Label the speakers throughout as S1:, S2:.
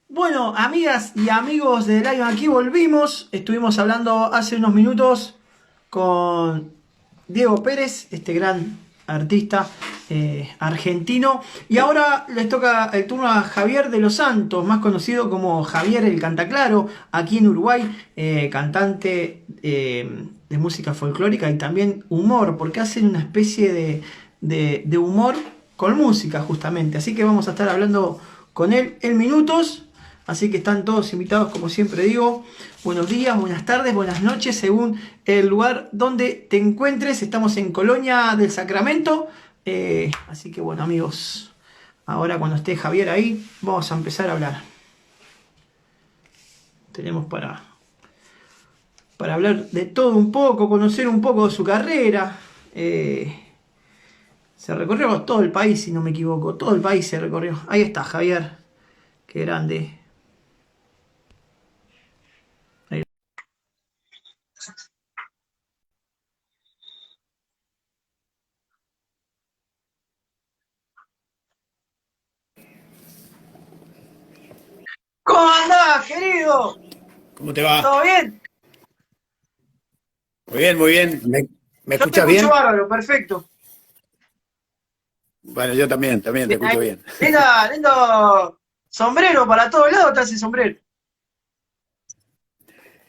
S1: Bueno, amigas y amigos de Live, aquí volvimos. Estuvimos hablando hace unos minutos con Diego Pérez, este gran artista argentino. Y ahora les toca el turno a Javier de los Santos, más conocido como Javier el Cantaclaro, aquí en Uruguay, cantante de música folclórica y también humor, porque hacen una especie de humor con música justamente. Así que vamos a estar hablando con él en minutos. Así que están todos invitados, como siempre digo. Buenos días, buenas tardes, buenas noches, según el lugar donde te encuentres. Estamos en Colonia del Sacramento. Así que bueno, amigos, ahora cuando esté Javier ahí, vamos a empezar a hablar. Tenemos para hablar de todo un poco, conocer un poco de su carrera. Se recorrió todo el país, si no me equivoco. Todo el país se recorrió. Ahí está, Javier. Qué grande. ¿Cómo andás, querido?
S2: ¿Cómo te va?
S1: ¿Todo bien?
S2: Muy bien, muy bien. ¿Me
S1: Yo te
S2: escuchas
S1: escucho
S2: bien?
S1: bárbaro, perfecto. Bueno,
S2: Bueno, yo también te
S1: bien ahí.
S2: escucho bien.
S1: Lindo sombrero para todos lados, te hace sombrero.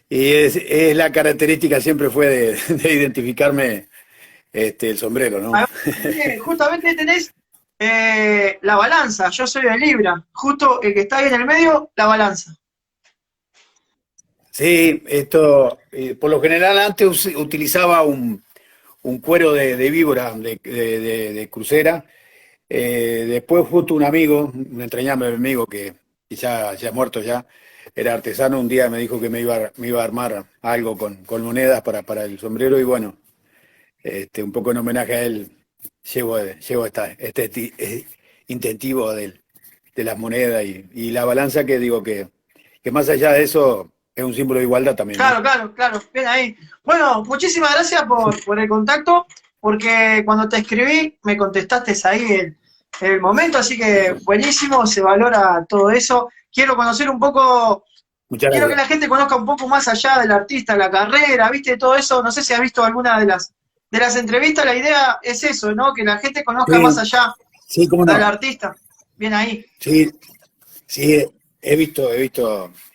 S2: Y es la característica siempre fue de identificarme el sombrero, ¿no?
S1: Además, justamente tenés la balanza, yo soy de Libra, justo el que está ahí en el medio, la balanza.
S2: Sí, esto, por lo general antes utilizaba un cuero de víbora, de crucera. Después justo un amigo, un entrañable amigo que ya muerto ya, era artesano, un día me dijo que me iba a armar algo con monedas para el sombrero y bueno, un poco en homenaje a él, llevo intentivo de las monedas y la balanza que digo que más allá de eso es un símbolo de igualdad también, ¿no?
S1: Claro, claro, claro, bien ahí. Bueno, muchísimas gracias por el contacto, porque cuando te escribí me contestaste ahí el momento, así que buenísimo, se valora todo eso. Quiero conocer un poco.
S2: Muchas
S1: Quiero que
S2: gracias.
S1: la gente conozca un poco más allá del artista, la carrera, viste, todo eso. No sé si has visto alguna de las entrevistas. La idea es eso, ¿no? Que la gente conozca más
S2: Sí,
S1: allá
S2: sí, cómo
S1: al
S2: no.
S1: artista. Bien ahí.
S2: Sí, sí, he visto,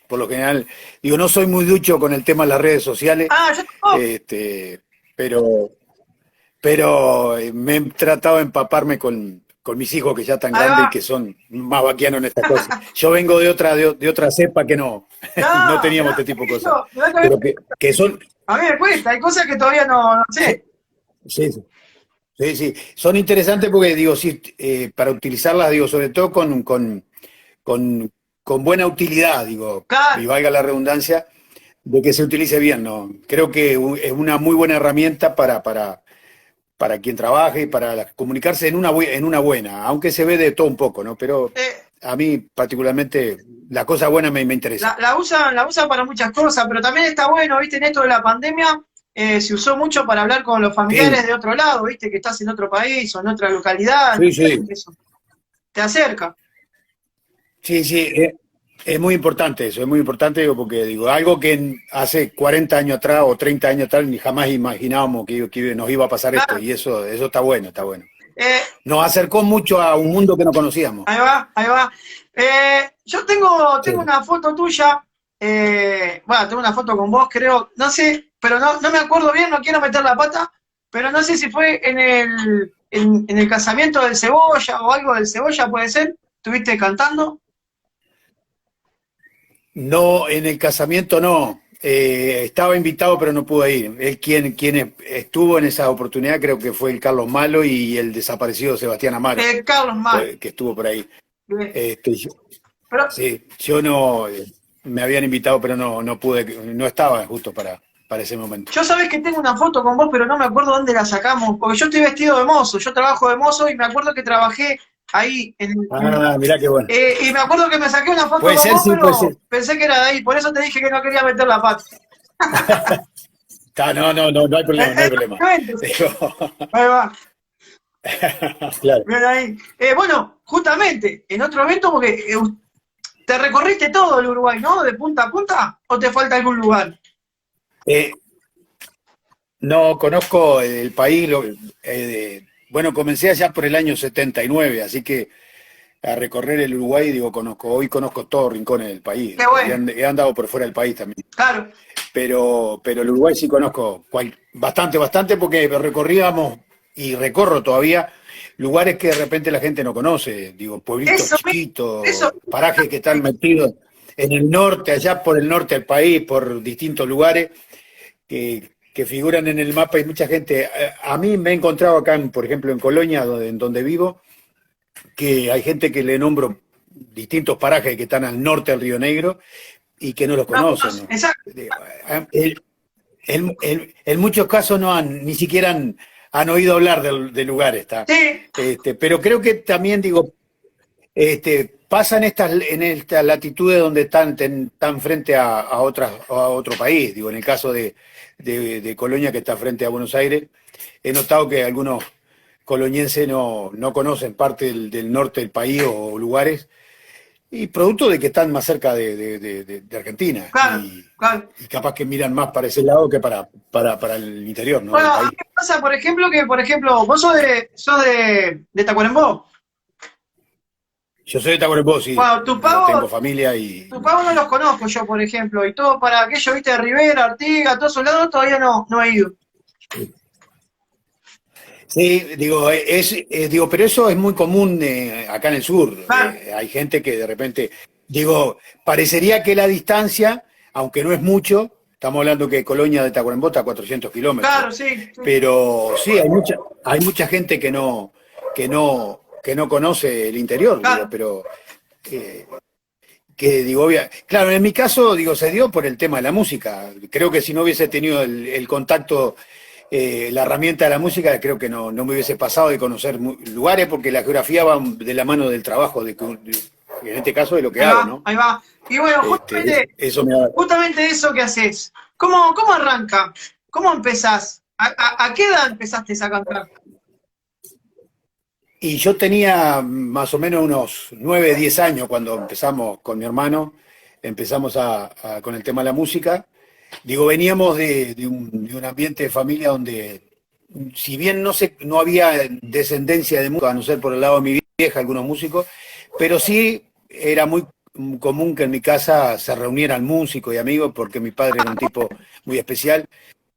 S2: por lo general, digo, no soy muy ducho con el tema de las redes sociales,
S1: Ah, yo tampoco.
S2: este, pero pero me he tratado de empaparme con mis hijos que ya están
S1: Ahí
S2: grandes y
S1: va.
S2: que son más vaquianos en estas cosas. Yo vengo de otra cepa que no
S1: No,
S2: teníamos
S1: mirá,
S2: este tipo de cosas,
S1: eso, mirá que
S2: pero que son,
S1: a mí me cuesta. Hay cosas que todavía no sé.
S2: sí, sí, sí, sí, son interesantes porque digo, sí, para utilizarlas, digo, sobre todo con, con buena utilidad, digo, y
S1: Claro.
S2: valga la redundancia, de que se utilice bien, ¿no? Creo que es una muy buena herramienta para quien trabaje y para comunicarse en una buena, aunque se ve de todo un poco, ¿no? Pero
S1: eh,
S2: a mí particularmente la cosa buena me interesa.
S1: la usan para muchas cosas, pero también está bueno, viste, en esto de la pandemia. Se usó mucho para hablar con los familiares
S2: Sí,
S1: de otro lado, viste, que estás en otro país o en otra localidad,
S2: sí,
S1: entonces
S2: sí,
S1: eso te acerca.
S2: sí, sí, es muy importante eso, es muy importante digo, porque digo, algo que hace 40 años atrás o 30 años atrás ni jamás imaginábamos que nos iba a pasar esto
S1: Claro.
S2: y eso está bueno, está bueno.
S1: Eh,
S2: Nos acercó mucho a un mundo que no conocíamos.
S1: ahí va, ahí va. Yo tengo
S2: Sí.
S1: una foto tuya, bueno, tengo una foto con vos, creo, no sé, pero no me acuerdo bien, no quiero meter la pata, pero no sé si fue en el casamiento del Cebolla o algo del Cebolla, puede ser, estuviste cantando.
S2: No, en el casamiento no. Estaba invitado, pero no pude ir. Él quien estuvo en esa oportunidad creo que fue el Carlos Malo y el desaparecido Sebastián Amaro,
S1: Carlos Mal.
S2: que estuvo por ahí.
S1: Eh,
S2: Yo-
S1: pero
S2: sí, yo no, me habían invitado, pero no pude, no estaba justo para ese momento.
S1: yo sabés que tengo una foto con vos, pero no me acuerdo dónde la sacamos, porque yo estoy vestido de mozo, yo trabajo de mozo y me acuerdo que trabajé ahí
S2: Ah, mirá qué bueno.
S1: y me acuerdo que me saqué una foto
S2: Puede
S1: con
S2: ser,
S1: vos,
S2: sí, puede ser.
S1: pero pensé que era de ahí, por eso te dije que no quería meter la pata.
S2: No hay problema, no hay problema.
S1: Exactamente.
S2: Digo,
S1: Ahí va,
S2: claro.
S1: bien ahí. Bueno, justamente, en otro evento, porque te recorriste todo el Uruguay, ¿no? ¿De punta a punta? ¿O te falta algún lugar?
S2: Eh, no, conozco el país, bueno, comencé allá por el año 79, así que a recorrer el Uruguay, digo, hoy conozco todos los rincones del país.
S1: Qué bueno.
S2: He andado por fuera del país también.
S1: Claro.
S2: Pero el Uruguay sí conozco bastante porque recorríamos y recorro todavía lugares que de repente la gente no conoce, digo, pueblitos
S1: Eso,
S2: chiquitos,
S1: eso.
S2: parajes que están metidos en el norte, allá por el norte del país, por distintos lugares que figuran en el mapa y mucha gente. A mí me he encontrado acá, por ejemplo, en Colonia, en donde vivo, que hay gente que le nombro distintos parajes que están al norte del Río Negro y que no los conocen, ¿no?
S1: Exacto.
S2: En muchos casos ni siquiera han oído hablar del lugar, está.
S1: Sí.
S2: Pero creo que también, digo, pasa en estas latitudes donde están frente a otro país. Digo, en el caso de Colonia, que está frente a Buenos Aires, he notado que algunos colonienses no conocen parte del norte del país o lugares, y producto de que están más cerca de Argentina.
S1: Claro, claro.
S2: Y capaz que miran más para ese lado que para el interior, ¿no?
S1: Bueno, a mí me pasa, por ejemplo, vos sos de Tacuarembó.
S2: Yo soy de Tacuarembó, sí.
S1: Bueno,
S2: Tengo familia y...
S1: Tupago no los conozco yo, por ejemplo, y todo para aquello, viste, de Rivera, Artigas, todos esos lados todavía no he ido.
S2: Sí, digo, pero eso es muy común acá en el sur.
S1: Claro.
S2: Hay gente que de repente, digo, parecería que la distancia, aunque no es mucho, estamos hablando que Colonia de Tacuarembó está a 400 kilómetros.
S1: Claro, sí.
S2: Pero sí, hay mucha gente que no conoce el interior,
S1: Claro.
S2: digo, pero digo, claro, en mi caso, digo, se dio por el tema de la música. Creo que si no hubiese tenido el contacto, la herramienta de la música, creo que no me hubiese pasado de conocer lugares, porque la geografía va de la mano del trabajo, en este caso de lo que hago, ¿no?
S1: Ahí va. Y bueno, justamente eso que haces, ¿cómo arranca? ¿Cómo empezás? ¿A qué edad empezaste a cantar?
S2: Y yo tenía más o menos unos 9, 10 años cuando empezamos con mi hermano, empezamos con el tema de la música. Digo, veníamos de un ambiente de familia donde, si bien no había descendencia de música, a no ser por el lado de mi vieja, algunos músicos, pero sí era muy común que en mi casa se reunieran músicos y amigos, porque mi padre era un tipo muy especial.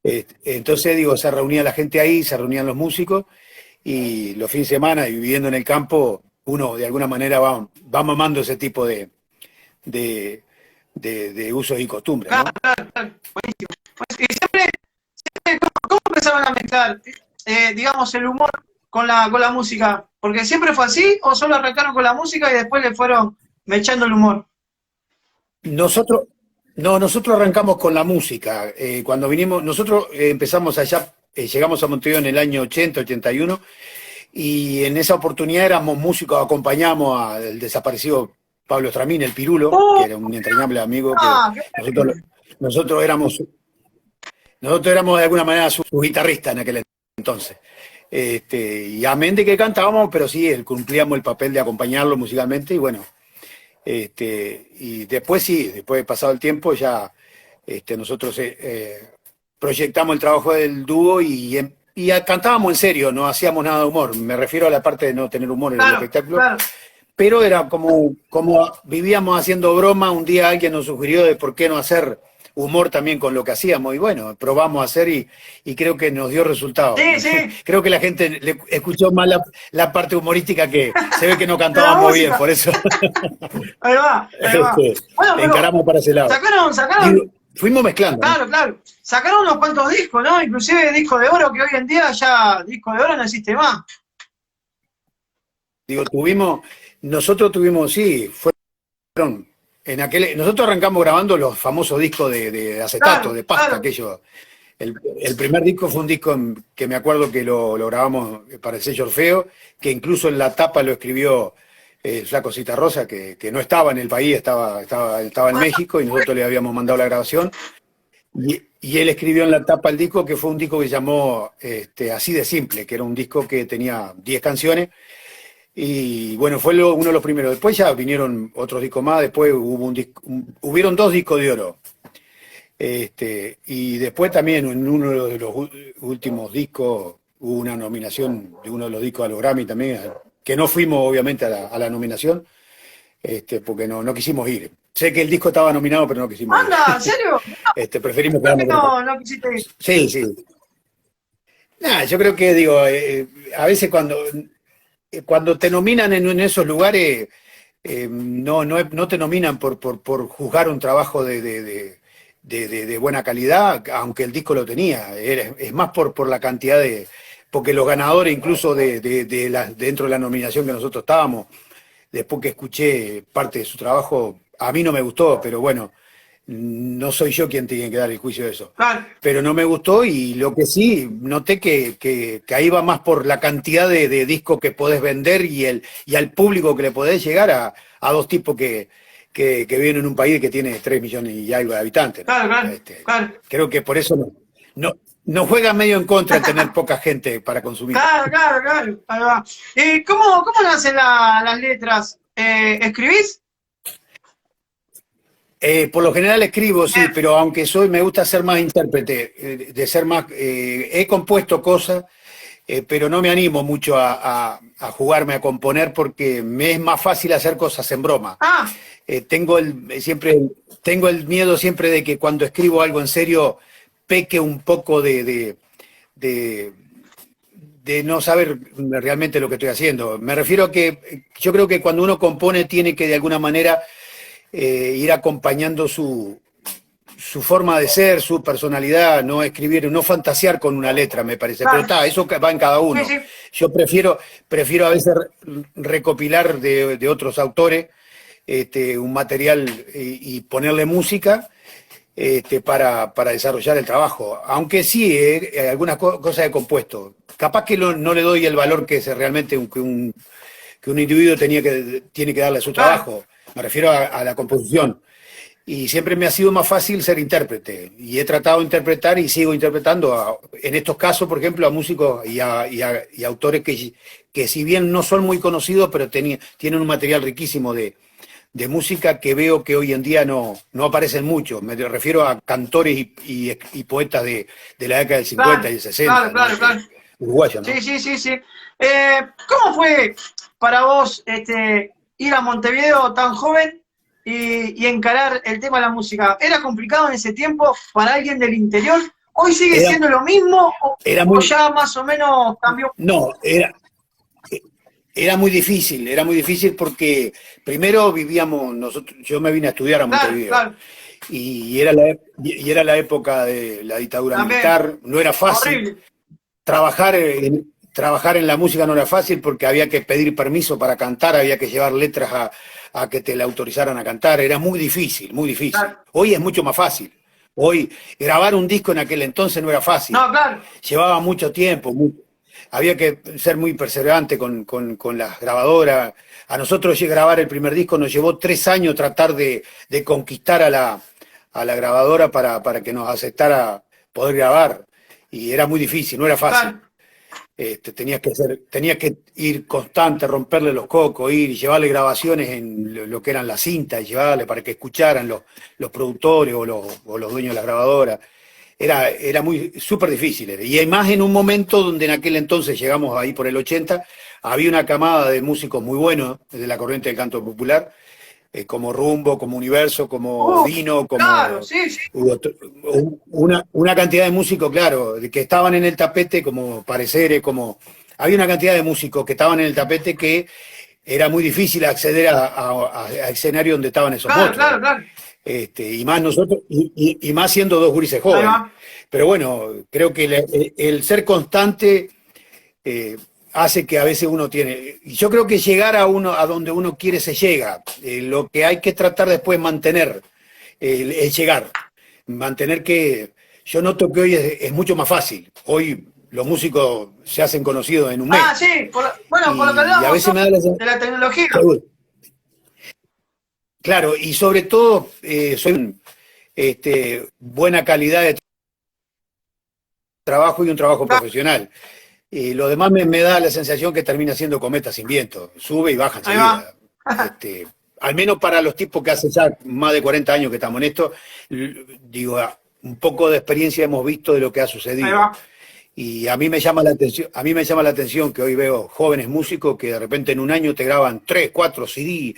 S2: Entonces, digo, se reunía la gente ahí, se reunían los músicos, y los fines de semana, y viviendo en el campo, uno de alguna manera va mamando ese tipo de usos y costumbres, ¿no?
S1: Claro. Buenísimo. Y siempre ¿cómo empezaron a mezclar, digamos, el humor con la música? ¿Porque siempre fue así o solo arrancaron con la música y después le fueron mechando el humor?
S2: Nosotros arrancamos con la música. Cuando vinimos, nosotros empezamos allá, llegamos a Montevideo en el año 80, 81, y en esa oportunidad éramos músicos, acompañamos al desaparecido Pablo Estramín, el Pirulo, que era un entrañable amigo, que nosotros éramos de alguna manera su guitarrista en aquel entonces. Y amén de que cantábamos, pero sí, cumplíamos el papel de acompañarlo musicalmente, y bueno, y después después de pasado el tiempo ya nosotros proyectamos el trabajo del dúo y cantábamos en serio, no hacíamos nada de humor. Me refiero a la parte de no tener humor en el espectáculo. Claro. Pero era como vivíamos haciendo broma, un día alguien nos sugirió de por qué no hacer humor también con lo que hacíamos, y bueno, probamos a hacer y creo que nos dio resultado.
S1: Sí.
S2: Creo que la gente le escuchó más la parte humorística, que se ve que no cantábamos bien, por eso.
S1: Ahí va.
S2: Bueno, encaramos para ese lado.
S1: Sacaron.
S2: Fuimos mezclando.
S1: Claro. Sacaron unos cuantos discos, ¿no? Inclusive disco de oro, que hoy en día ya disco de oro no existe más.
S2: Digo, nosotros tuvimos, sí, fueron, nosotros arrancamos grabando los famosos discos de acetato, de pasta, aquello. El primer disco fue un disco que me acuerdo que lo grabamos para el sello Orfeo, que incluso en la tapa lo escribió el Flaco Citarrosa, que no estaba en el país, estaba en México, y nosotros le habíamos mandado la grabación. Y él escribió en la tapa el disco, que fue un disco que llamó Así de Simple, que era un disco que tenía 10 canciones. Y bueno, fue uno de los primeros. Después ya vinieron otros discos más, después hubieron 2 discos de oro. Y después también en uno de los últimos discos hubo una nominación de uno de los discos a los Grammy también, que no fuimos obviamente a la nominación, porque no quisimos ir. Sé que el disco estaba nominado, pero no quisimos ir.
S1: Anda, ¿en serio?
S2: Preferimos
S1: ¿Por qué
S2: quedarnos.
S1: no quisiste ir?
S2: Sí, sí. Nada, yo creo que, digo, a veces cuando te nominan en esos lugares, no te nominan por juzgar un trabajo de buena calidad, aunque el disco lo tenía. Es más por la cantidad de. Porque los ganadores, incluso dentro de la nominación que nosotros estábamos, después que escuché parte de su trabajo, a mí no me gustó, pero bueno, no soy yo quien tiene que dar el juicio de eso.
S1: Claro.
S2: Pero no me gustó, y lo que sí, noté que ahí va más por la cantidad de discos que podés vender y al público que le podés llegar a 2 tipos que viven en un país que tiene 3 millones y algo de habitantes, ¿no?
S1: Claro, claro.
S2: Creo que por eso no juega medio en contra el tener poca gente para consumir.
S1: Claro. Ahí va. ¿Cómo nacen las letras? ¿Escribís?
S2: Por lo general escribo, sí,
S1: Bien.
S2: pero aunque me gusta ser más intérprete, de ser más, he compuesto cosas, pero no me animo mucho a jugarme a componer porque me es más fácil hacer cosas en broma.
S1: Ah,
S2: Tengo el miedo siempre de que cuando escribo algo en serio peque un poco de no saber realmente lo que estoy haciendo. Me refiero a que yo creo que cuando uno compone tiene que de alguna manera ir acompañando su forma de ser, su personalidad, no escribir, no fantasear con una letra, me parece.
S1: claro.
S2: Pero eso va en cada uno.
S1: Sí.
S2: Yo prefiero a veces recopilar de otros autores un material y ponerle música para desarrollar el trabajo. Aunque sí, algunas cosas he compuesto. Capaz que no le doy el valor que realmente que un individuo tiene que darle a su trabajo. Me refiero a la composición. Y siempre me ha sido más fácil ser intérprete. Y he tratado de interpretar y sigo interpretando, en estos casos, por ejemplo, a músicos y a autores que si bien no son muy conocidos, pero tienen un material riquísimo de música que veo que hoy en día no aparecen mucho. Me refiero a cantores y poetas de la década del 50 y el 60.
S1: Claro.
S2: Uruguayos, ¿no?
S1: Sí. ¿Cómo fue para vos ir a Montevideo tan joven y encarar el tema de la música? ¿Era complicado en ese tiempo para alguien del interior? ¿Hoy sigue siendo lo mismo o ya más o menos cambió?
S2: No, era muy difícil porque primero yo me vine a estudiar a Montevideo.
S1: Claro.
S2: Y era la época de la dictadura militar, no era fácil.
S1: Horrible.
S2: Trabajar en la música no era fácil porque había que pedir permiso para cantar, había que llevar letras a que te la autorizaran a cantar, era muy difícil.
S1: Claro.
S2: Hoy es mucho más fácil. Hoy grabar un disco en aquel entonces no era fácil.
S1: No, claro.
S2: Llevaba mucho tiempo, había que ser muy perseverante con las grabadoras. A nosotros grabar el primer disco nos llevó 3 años tratar de conquistar a la grabadora para que nos aceptara poder grabar. Y era muy difícil, no era fácil.
S1: Claro.
S2: Tenías que ir constante, romperle los cocos, ir y llevarle grabaciones en lo que eran las cintas, y llevarle para que escucharan los productores o los dueños de la grabadora. Era súper difícil. Y además en un momento donde en aquel entonces, llegamos ahí por el 80, había una camada de músicos muy buenos de la corriente del canto popular, como Rumbo, como Universo, como Dino, como
S1: claro, sí.
S2: una cantidad de músicos, claro, que estaban en el tapete, como Pareceres, había una cantidad de músicos que estaban en el tapete que era muy difícil acceder a escenario donde estaban esos monstruos.
S1: Claro.
S2: Y más nosotros, y más siendo 2 gurises jóvenes. Pero bueno, creo que el ser constante hace que a veces uno tiene. Y yo creo que llegar a donde uno quiere se llega. Lo que hay que tratar después es mantener, es llegar. Mantener que. Yo noto que hoy es mucho más fácil. Hoy los músicos se hacen conocidos en un mes.
S1: Sí, por lo que hablamos
S2: a veces me da
S1: de la tecnología.
S2: Claro, y sobre todo soy buena calidad de trabajo y un trabajo profesional. Lo demás me da la sensación que termina siendo cometa sin viento, sube y baja
S1: Ahí va.
S2: enseguida. Al menos para los tipos que hace ya más de 40 años que estamos en esto, digo, un poco de experiencia hemos visto de lo que ha
S1: Ahí
S2: sucedido.
S1: va.
S2: Y a mí me llama la atención, a mí me llama la atención que hoy veo jóvenes músicos que de repente en un año te graban 3, 4 CD,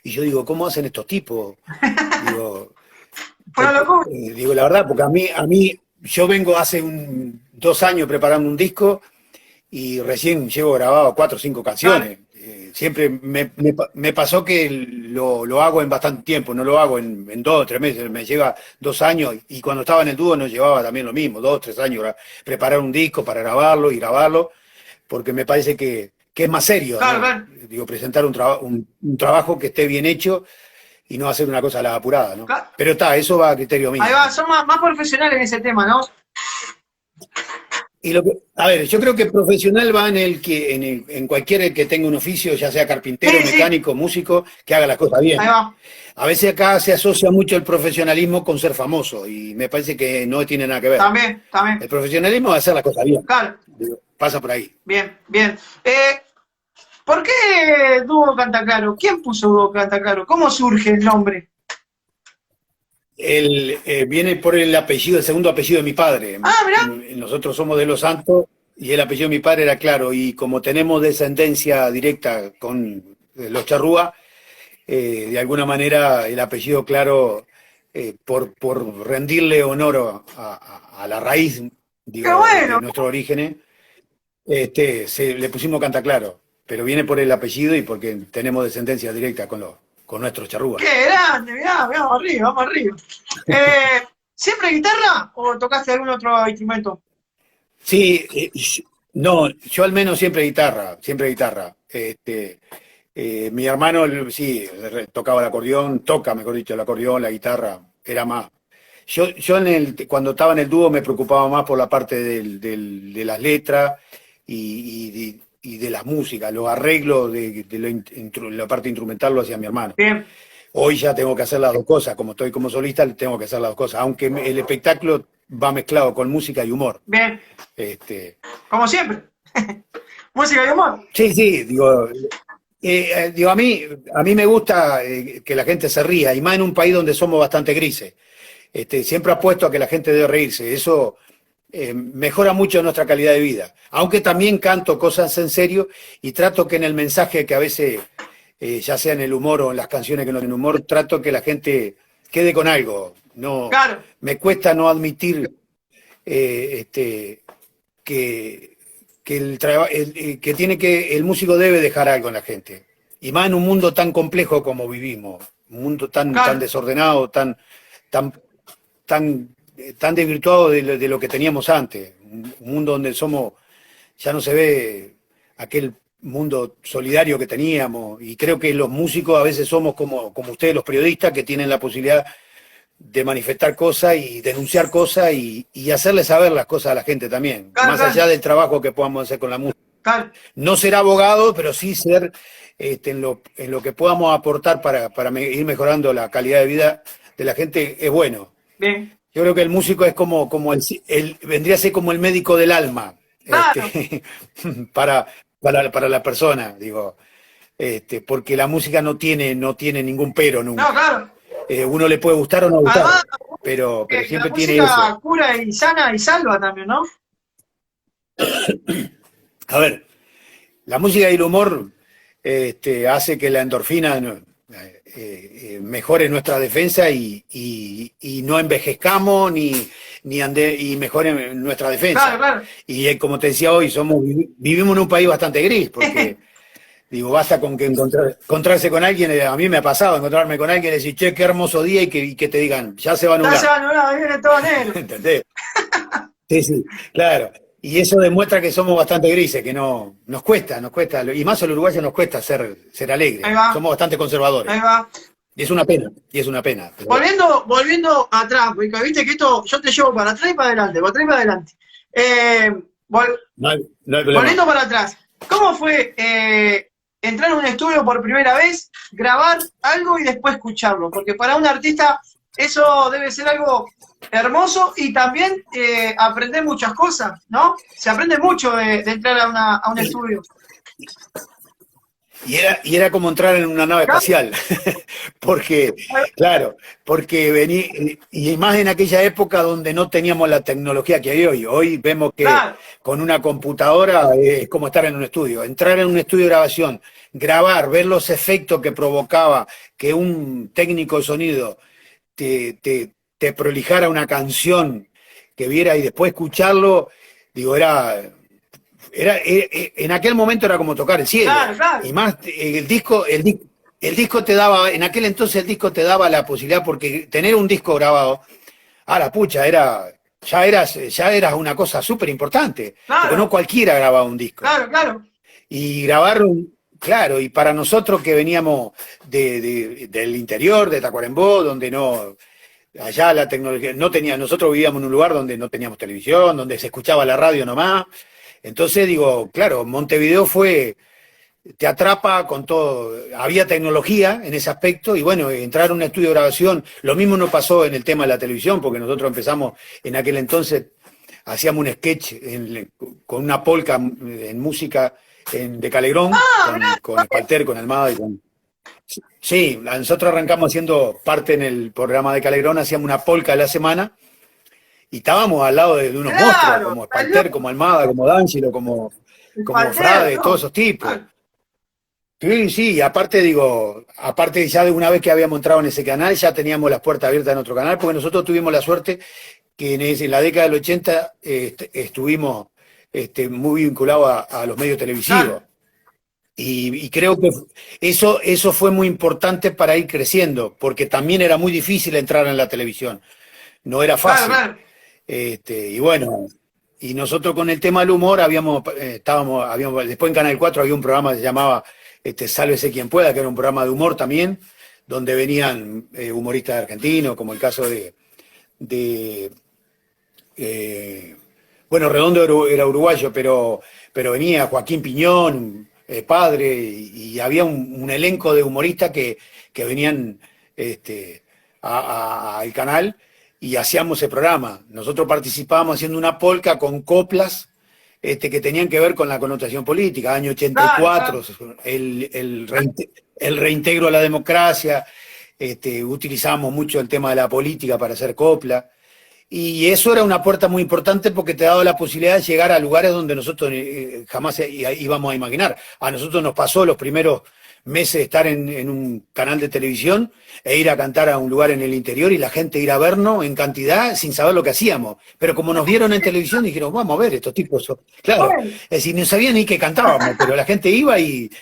S2: y yo digo, ¿cómo hacen estos tipos? Digo,
S1: Fue una locura.
S2: digo la verdad, porque yo vengo hace 2 años preparando un disco y recién llevo grabado 4 o 5 canciones. Siempre me pasó que lo hago en bastante tiempo, no lo hago en 2 o 3 meses, me lleva 2 años, y cuando estaba en el dúo nos llevaba también lo mismo, 2 o 3 años preparar un disco para grabarlo y grabarlo, porque me parece que es más serio,
S1: Claro,
S2: ¿no?
S1: claro.
S2: Digo, presentar un trabajo que esté bien hecho y no hacer una cosa a la apurada, ¿no?
S1: Claro.
S2: Pero eso va a criterio mío.
S1: Ahí va, son más profesionales en ese tema, ¿no?
S2: Y a ver, yo creo que profesional va en cualquiera que tenga un oficio, ya sea carpintero,
S1: Sí, sí.
S2: mecánico, músico, que haga las cosas bien.
S1: Ahí va.
S2: A veces acá se asocia mucho el profesionalismo con ser famoso, y me parece que no tiene nada que ver.
S1: También.
S2: El profesionalismo es hacer las cosas bien.
S1: Claro.
S2: Pasa por ahí.
S1: Bien. ¿Por qué Dúo Cantaclaro? ¿Quién puso Dúo Cantaclaro? ¿Cómo surge el nombre?
S2: Viene por el segundo apellido de mi padre.
S1: Ah, mirá.
S2: Nosotros somos de Los Santos y el apellido de mi padre era Claro, y como tenemos descendencia directa con los Charrúa, de alguna manera el apellido Claro, por rendirle honor a la raíz, digo,
S1: ¡Qué bueno!
S2: de nuestros orígenes, le pusimos Cantaclaro, pero viene por el apellido y porque tenemos descendencia directa con nuestros Charrúa.
S1: ¡Qué grande! Mirá, vamos arriba, vamos arriba. ¿Siempre guitarra o tocaste algún otro instrumento?
S2: Sí, no, yo al menos siempre guitarra, siempre guitarra. Mi hermano sí tocaba el acordeón, toca, mejor dicho, el acordeón, la guitarra, era más. Yo cuando estaba en el dúo me preocupaba más por la parte de las letras y de las músicas, los arreglos de la parte instrumental lo hacía mi hermano.
S1: Bien.
S2: Hoy ya tengo que hacer las dos cosas, como estoy como solista, tengo que hacer las dos cosas, aunque el espectáculo va mezclado con música y humor.
S1: Bien. Como siempre. Música y humor.
S2: Sí, digo, a mí me gusta que la gente se ría, y más en un país donde somos bastante grises. Siempre apuesto a que la gente debe reírse, eso mejora mucho nuestra calidad de vida. Aunque también canto cosas en serio y trato que en el mensaje, que a veces, ya sea en el humor o en las canciones que no tienen humor, trato que la gente quede con algo. No,
S1: Claro.
S2: me cuesta no admitir que el músico debe dejar algo en la gente. Y más en un mundo tan complejo como vivimos, un mundo tan desordenado, tan desvirtuado de lo que teníamos antes. Un mundo donde ya no se ve aquel mundo solidario que teníamos, y creo que los músicos a veces somos como ustedes, los periodistas, que tienen la posibilidad de manifestar cosas y denunciar cosas y hacerle saber las cosas a la gente también, más allá del trabajo que podamos hacer con la música. No ser abogado, pero sí ser en lo que podamos aportar para ir mejorando la calidad de vida de la gente, es bueno.
S1: Bien.
S2: Yo creo que el músico es como vendría a ser como el médico del alma,
S1: Claro.
S2: para la persona, digo, porque la música no tiene ningún pero nunca.
S1: No, claro.
S2: Uno le puede gustar o no gustar,
S1: Además,
S2: pero siempre
S1: la
S2: tiene
S1: música
S2: eso.
S1: cura y sana y salva también, ¿no?
S2: A ver, la música y el humor hace que la endorfina mejore nuestra defensa y no envejezcamos y mejore nuestra defensa.
S1: Claro.
S2: Y como te decía hoy, vivimos en un país bastante gris, porque digo, basta con que encontrarse con alguien. A mí me ha pasado encontrarme con alguien y decir, che, qué hermoso día, y que te digan, ya se va a nublar.
S1: Ya se va a nublar, viene todo negro.
S2: ¿Entendés? Sí, claro. Y eso demuestra que somos bastante grises, que nos cuesta, y más al uruguayo nos cuesta ser alegres. Somos bastante conservadores.
S1: Ahí va.
S2: Y es una pena. Pero...
S1: Volviendo atrás, porque viste que esto yo te llevo para atrás y para adelante, para atrás y para adelante.
S2: No hay problema.
S1: Volviendo para atrás, ¿cómo fue entrar a un estudio por primera vez, grabar algo y después escucharlo? Porque para un artista Eso debe ser algo hermoso y también aprender muchas cosas, ¿no? Se aprende mucho de entrar a un estudio.
S2: Y era como entrar en una nave espacial, porque, claro, porque vení, y más en aquella época donde no teníamos la tecnología que hay hoy. Hoy vemos que
S1: Claro,
S2: con una computadora es como estar en un estudio. Entrar en un estudio de grabación, grabar, ver los efectos que provocaba que un técnico de sonido te prolijara una canción que viera y después escucharlo, digo, en aquel momento era como tocar el cielo.
S1: claro, claro.
S2: Y más, el disco te daba, en aquel entonces el disco te daba la posibilidad, porque tener un disco grabado, a la pucha, ya eras una cosa súper importante, porque no
S1: Claro,
S2: cualquiera grababa un disco.
S1: claro, claro.
S2: Y grabar, claro, y para nosotros que veníamos del interior, de Tacuarembó, donde no, allá la tecnología, no tenía, nosotros vivíamos en un lugar donde no teníamos televisión, donde se escuchaba la radio nomás. Entonces digo, claro, Montevideo te atrapa con todo, había tecnología en ese aspecto y bueno, entrar a un estudio de grabación, lo mismo nos pasó en el tema de la televisión, porque nosotros empezamos en aquel entonces, hacíamos un sketch con una polca en música de Calegrón,
S1: Ah, mirá,
S2: con Espalter, con Almada y con... Sí, nosotros arrancamos haciendo parte en el programa de Calegrón, hacíamos una polca a la semana y estábamos al lado de unos monstruos,
S1: claro,
S2: como
S1: estás
S2: Espalter,
S1: loco.
S2: como Almada, como D'Angelo,
S1: El
S2: como
S1: Palter,
S2: Frade, todos
S1: ¿no?
S2: esos tipos.
S1: Claro,
S2: Sí, sí, y aparte digo, aparte ya de una vez que habíamos entrado en ese canal, ya teníamos las puertas abiertas en otro canal, porque nosotros tuvimos la suerte que en la década del 80 estuvimos muy vinculados a los medios televisivos.
S1: claro,
S2: Y creo que eso fue muy importante para ir creciendo, porque también era muy difícil entrar en la televisión, no era
S1: claro,
S2: fácil.
S1: claro.
S2: Y bueno, y nosotros con el tema del humor después en Canal 4 había un programa que se llamaba Sálvese quien pueda, que era un programa de humor también, donde venían humoristas argentinos, como el caso de bueno, Redondo era uruguayo, pero venía Joaquín Piñón, padre, y había un elenco de humoristas que venían al canal y hacíamos ese programa. Nosotros participábamos haciendo una polca con coplas que tenían que ver con la connotación política. Año
S1: Claro,
S2: 84,
S1: claro.
S2: el reintegro a la democracia, utilizamos mucho el tema de la política para hacer copla. Y eso era una puerta muy importante porque te daba la posibilidad de llegar a lugares donde nosotros jamás íbamos a imaginar. A nosotros nos pasó los primeros meses de estar en un canal de televisión e ir a cantar a un lugar en el interior y la gente ir a vernos en cantidad sin saber lo que hacíamos. Pero como nos vieron en televisión dijeron, vamos a ver, estos tipos son... Claro,
S1: Bueno,
S2: es decir, no sabían ni que cantábamos, pero la gente iba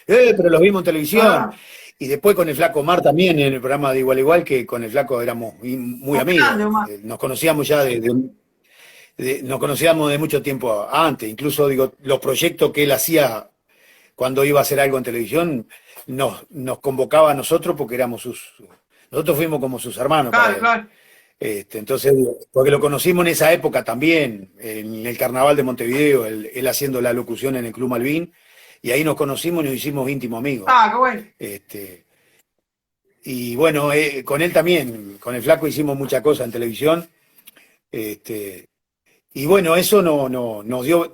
S2: pero los vimos en televisión.
S1: ah,
S2: Y después con el Flaco Mar también, en el programa de Igual a Igual, que con el Flaco éramos muy
S1: un grande,
S2: amigos.
S1: Omar.
S2: Nos conocíamos ya nos conocíamos de mucho tiempo antes. Incluso, digo, los proyectos que él hacía cuando iba a hacer algo en televisión, nos convocaba a nosotros porque nosotros fuimos como sus hermanos para
S1: Claro,
S2: él.
S1: claro.
S2: Entonces, porque lo conocimos en esa época también, en el Carnaval de Montevideo, él haciendo la locución en el Club Malvin, y ahí nos conocimos y nos hicimos íntimos amigos.
S1: Ah, qué bueno.
S2: Este, y bueno, con él también, con el Flaco hicimos muchas cosas en televisión. Este, y bueno, eso nos dio,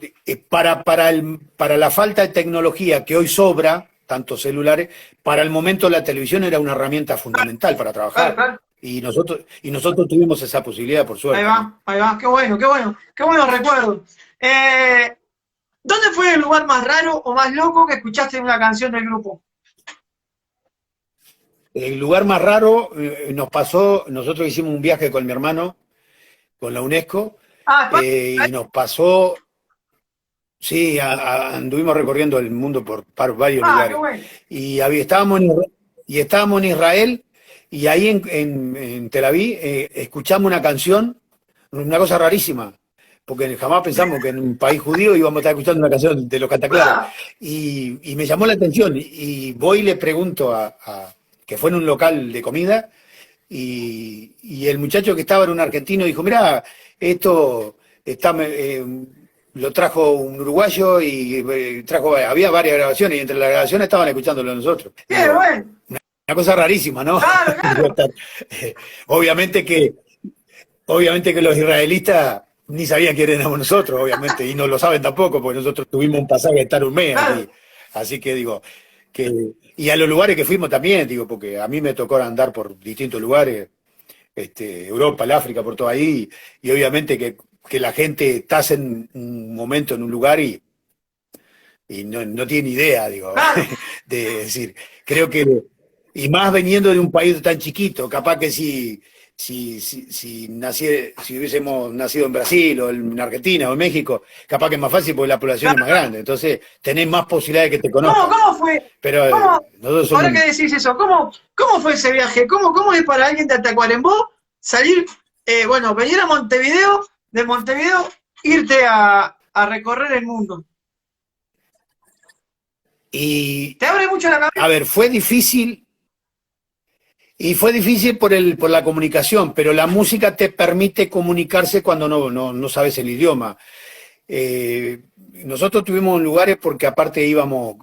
S2: para la falta de tecnología que hoy sobra, tanto celulares, para el momento la televisión era una herramienta fundamental para
S1: Claro,
S2: trabajar.
S1: claro.
S2: Y nosotros tuvimos esa posibilidad, por
S1: Ahí
S2: suerte, ¿no?
S1: va, ahí va. Qué bueno, qué bueno. Qué buenos recuerdos. Eh, ¿Dónde fue el lugar más raro o más loco que escuchaste una canción del grupo?
S2: El lugar más raro nos pasó, nosotros hicimos un viaje con mi hermano, con la UNESCO,
S1: Ah, España.
S2: y nos pasó. Sí, anduvimos recorriendo el mundo por varios
S1: Ah, qué
S2: lugares.
S1: bueno.
S2: Y estábamos en Israel, y ahí en Tel Aviv escuchamos una canción, una cosa rarísima, porque jamás pensamos que en un país judío íbamos a estar escuchando una canción de los Cataclares.
S1: Ah,
S2: Y me llamó la atención, y voy y le pregunto que fue en un local de comida, y el muchacho que estaba era un argentino, dijo, mirá, esto lo trajo un uruguayo y había varias grabaciones y entre las grabaciones estaban escuchándolo nosotros.
S1: qué
S2: Digo,
S1: bueno.
S2: cosa rarísima, ¿no?
S1: Claro, claro.
S2: Eh, Obviamente que, obviamente que los israelitas ni sabían quién éramos nosotros, obviamente, y no lo saben tampoco, porque nosotros tuvimos un pasaje de estar un mes
S1: Claro.
S2: allí. Así que digo, y a los lugares que fuimos también, digo, porque a mí me tocó andar por distintos lugares, Europa, el África, por todo ahí, y obviamente que la gente estás en un momento en un lugar y no tiene idea, digo,
S1: Claro.
S2: de decir, creo que, y más veniendo de un país tan chiquito, capaz que si hubiésemos nacido en Brasil o en Argentina o en México, capaz que es más fácil porque la población es más
S1: Claro.
S2: grande, entonces tenés más posibilidades de que te
S1: ¿Cómo,
S2: conozcan.
S1: cómo fue?
S2: Pero
S1: ¿Cómo,
S2: nosotros
S1: ahora
S2: somos,
S1: que decís eso, cómo fue ese viaje? ¿Cómo es para alguien de Tacuarembó salir, bueno, venir a Montevideo, de Montevideo, irte a recorrer el mundo?
S2: y
S1: ¿Te abre mucho la
S2: a
S1: cabeza?
S2: ver, fue difícil por la comunicación, pero la música te permite comunicarse cuando no sabes el idioma. Eh, Nosotros tuvimos lugares porque aparte íbamos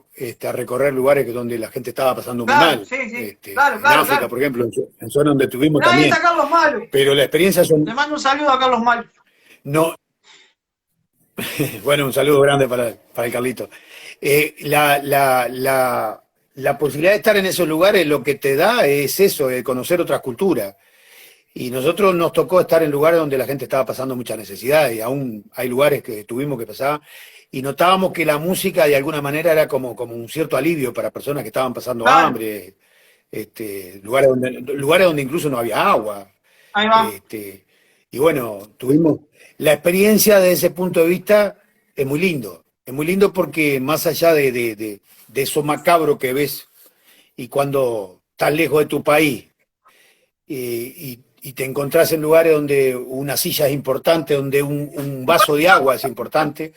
S2: a recorrer lugares donde la gente estaba pasando muy
S1: Claro,
S2: mal.
S1: sí, sí. Claro,
S2: En
S1: claro,
S2: África,
S1: claro.
S2: por ejemplo, en zonas donde estuvimos
S1: Mirá, ahí está
S2: también.
S1: Carlos Malo.
S2: Pero la experiencia
S1: Le
S2: son,
S1: mando un saludo a Carlos Malo.
S2: no, bueno, un saludo grande para el Carlito. La posibilidad de estar en esos lugares lo que te da es eso, conocer otras culturas. Y nosotros nos tocó estar en lugares donde la gente estaba pasando mucha necesidad y aún hay lugares que tuvimos que pasar y notábamos que la música de alguna manera era como un cierto alivio para personas que estaban pasando
S1: Claro,
S2: hambre, lugares donde incluso no había agua.
S1: ahí va.
S2: Este, y bueno, tuvimos la experiencia desde ese punto de vista, es muy lindo porque más allá de eso macabro que ves y cuando estás lejos de tu país y te encontrás en lugares donde una silla es importante, donde un vaso de agua es importante,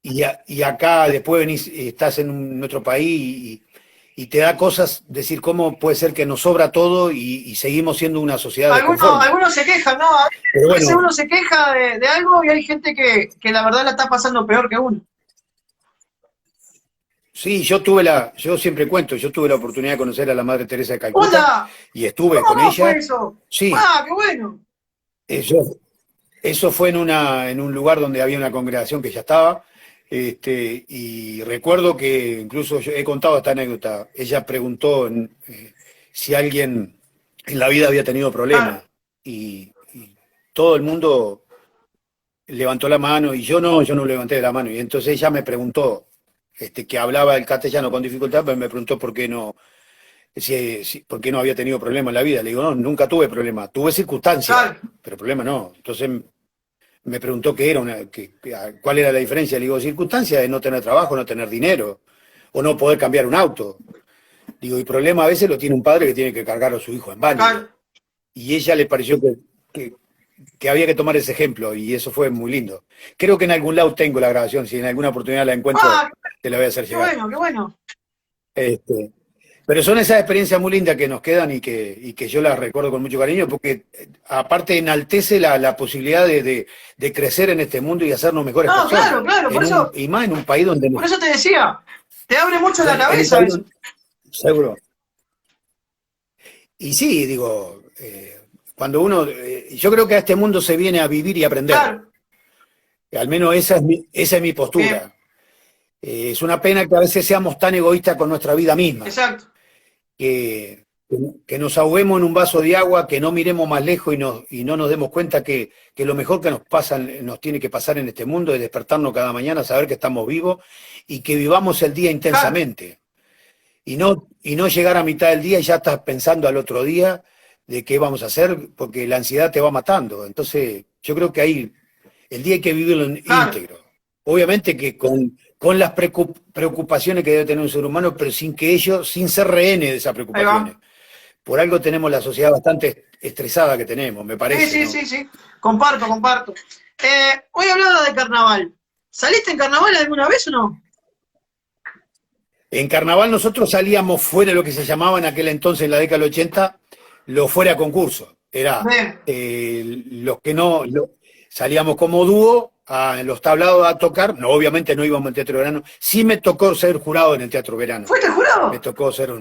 S2: y acá después venís, estás en otro país y te da cosas, decir cómo puede ser que nos sobra todo y seguimos siendo una sociedad desconforme.
S1: Algunos se quejan, ¿no? A
S2: Pero
S1: veces
S2: bueno,
S1: uno se queja de algo y hay gente que la verdad la está pasando peor que uno.
S2: sí, yo siempre cuento, yo tuve la oportunidad de conocer a la Madre Teresa de Calcuta
S1: ¡Onda!
S2: y estuve con
S1: ¿Cómo fue
S2: ella.
S1: eso?
S2: Sí,
S1: ¡Ah, qué bueno!
S2: eso, eso fue en un lugar donde había una congregación que ya estaba. Y recuerdo que incluso yo he contado esta anécdota. Ella preguntó si alguien en la vida había tenido
S1: Claro,
S2: problemas y todo el mundo levantó la mano y yo no levanté la mano. Y entonces ella me preguntó, que hablaba el castellano con dificultad, pero me preguntó por qué no, por qué no había tenido problemas en la vida. Le digo, no, nunca tuve problemas, tuve circunstancias,
S1: claro.
S2: pero problemas no. Entonces me preguntó qué era cuál era la diferencia. Le digo, circunstancia de no tener trabajo, no tener dinero, o no poder cambiar un auto. Digo, y problema a veces lo tiene un padre que tiene que cargar a su hijo en
S1: Claro.
S2: válido. Y ella le pareció que, que había que tomar ese ejemplo, y eso fue muy lindo. Creo que en algún lado tengo la grabación, si en alguna oportunidad la encuentro,
S1: ¡Ah,
S2: te la voy a hacer
S1: qué
S2: llegar.
S1: bueno, qué bueno!
S2: Este, pero son esas experiencias muy lindas que nos quedan y que yo las recuerdo con mucho cariño, porque aparte enaltece la posibilidad de crecer en este mundo y hacernos mejores
S1: No,
S2: personas,
S1: claro, claro,
S2: y más en un país donde,
S1: por eso te decía, te abre mucho la
S2: en un
S1: cabeza
S2: país
S1: eso.
S2: donde, seguro. Y sí, digo, cuando yo creo que a este mundo se viene a vivir y aprender.
S1: Claro,
S2: Al menos esa es mi
S1: bien,
S2: postura. Es una pena que a veces seamos tan egoístas con nuestra vida misma,
S1: exacto.
S2: que, que nos ahoguemos en un vaso de agua, que no miremos más lejos y no nos demos cuenta que lo mejor que nos tiene que pasar en este mundo es despertarnos cada mañana, saber que estamos vivos y que vivamos el día
S1: Claro,
S2: intensamente. Y no llegar a mitad del día y ya estás pensando al otro día de qué vamos a hacer, porque la ansiedad te va matando. Entonces, yo creo que ahí el día hay que vivirlo
S1: claro,
S2: íntegro. Obviamente que con las preocupaciones que debe tener un ser humano, pero sin ser rehenes de esas
S1: ahí
S2: preocupaciones.
S1: va.
S2: Por algo tenemos la sociedad bastante estresada que tenemos, me
S1: Sí,
S2: parece,
S1: sí,
S2: ¿no?
S1: sí, sí. Comparto, comparto. Hoy hablaba de carnaval. ¿Saliste en carnaval alguna vez o no?
S2: En carnaval nosotros salíamos fuera de lo que se llamaba en aquel entonces, en la década del 80, lo fuera concurso. Era
S1: Bien,
S2: los que no, salíamos como dúo en los tablados a tocar. No, obviamente no íbamos al Teatro Verano. Sí me tocó ser jurado en el Teatro Verano.
S1: ¿Fuiste jurado?
S2: Me tocó ser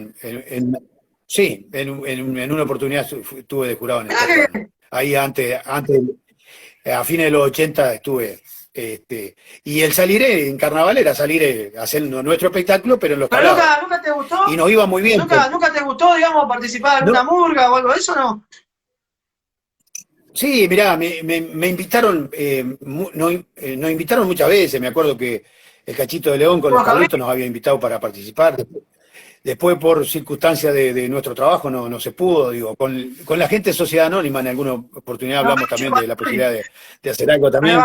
S2: sí, en una oportunidad estuve de jurado en el Teatro Verano. Ahí antes, a fines de los 80 estuve. Y el salir en carnaval era salir a hacer nuestro espectáculo, pero en los
S1: ¿Pero
S2: tablados.
S1: nunca te gustó?
S2: Y nos iba muy bien.
S1: ¿Nunca te gustó, digamos, participar en
S2: No,
S1: una murga o algo de eso, no?
S2: sí, mirá, me invitaron, nos invitaron muchas veces. Me acuerdo que el Cachito de León con los Carlitos nos había invitado para participar. Después, por circunstancias de nuestro trabajo, no se pudo. Digo, con la gente de Sociedad Anónima, en alguna oportunidad hablamos también de la posibilidad de hacer algo también,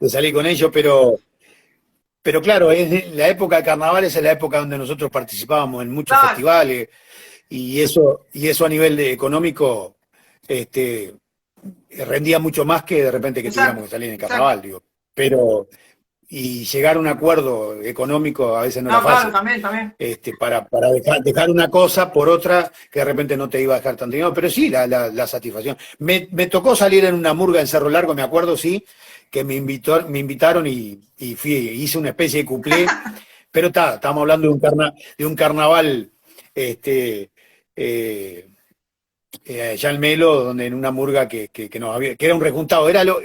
S2: de salir con ellos, pero claro, la época de carnavales es la época donde nosotros participábamos en muchos festivales, y eso a nivel económico rendía mucho más que de repente que tuviéramos que salir en el carnaval, digo. Y llegar a un acuerdo económico a veces no era fácil.
S1: Claro, también.
S2: Para dejar una cosa por otra que de repente no te iba a dejar tan dinero, pero sí la satisfacción. Me tocó salir en una murga en Cerro Largo, me acuerdo, sí, que me invitaron y hice una especie de cuplé, pero estábamos hablando de un carnaval allá en Melo, donde en una murga que era un rejuntado, era lo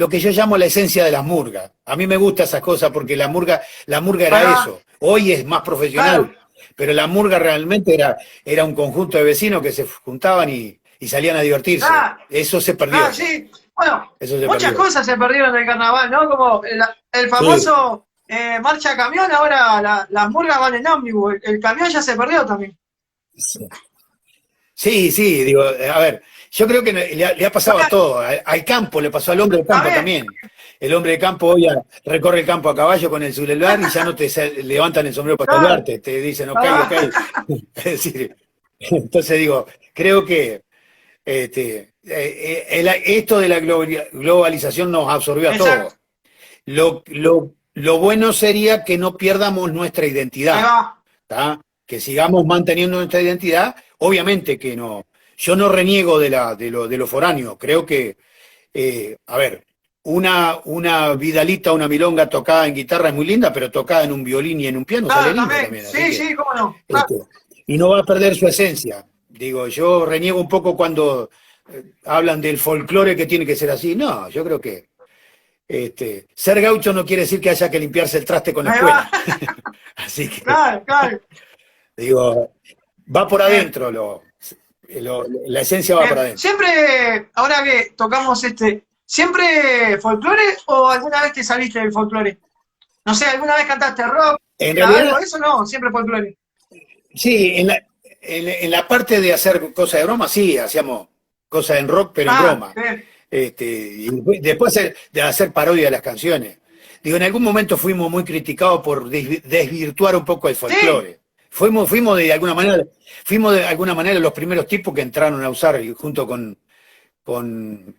S2: que yo llamo la esencia de las murgas. A mí me gustan esas cosas porque la murga era eso. Hoy es más profesional, pero la murga realmente era un conjunto de vecinos que se juntaban y salían a divertirse. Eso se perdió.
S1: Sí. Bueno, muchas cosas se perdieron del carnaval, ¿no? Como el famoso marcha camión, ahora las murgas van en ómnibus, el camión ya se perdió también.
S2: Sí, digo, a ver, yo creo que le ha pasado a todo, al campo, le pasó al hombre de campo también. El hombre de campo hoy recorre el campo a caballo con el celular y ya no te levantan el sombrero para saludarte, te dicen ok. Es decir, entonces digo, creo que esto de la globalización nos absorbió a todos. Lo bueno sería que no pierdamos nuestra identidad, que sigamos manteniendo nuestra identidad. Obviamente que no, yo no reniego de lo foráneo. Creo que, a ver, una vidalita, una milonga tocada en guitarra es muy linda, pero tocada en un violín y en un piano sale lindo también.
S1: Sí, cómo no.
S2: Y no va a perder su esencia. Digo, yo reniego un poco cuando hablan del folclore que tiene que ser así. No, yo creo que ser gaucho no quiere decir que haya que limpiarse el traste con la escuela. Así que,
S1: claro.
S2: Digo, va por adentro, la esencia va por adentro.
S1: Siempre, ahora que tocamos ¿siempre folclore o alguna vez te saliste del folclore? No sé, ¿alguna vez cantaste rock?
S2: En realidad,
S1: eso no, siempre folclore.
S2: Sí, en la parte de hacer cosas de broma, sí, hacíamos cosas en rock, pero en broma. Y después de hacer parodia de las canciones. Digo, en algún momento fuimos muy criticados por desvirtuar un poco el folclore. Fuimos de alguna manera los primeros tipos que entraron a usar, junto con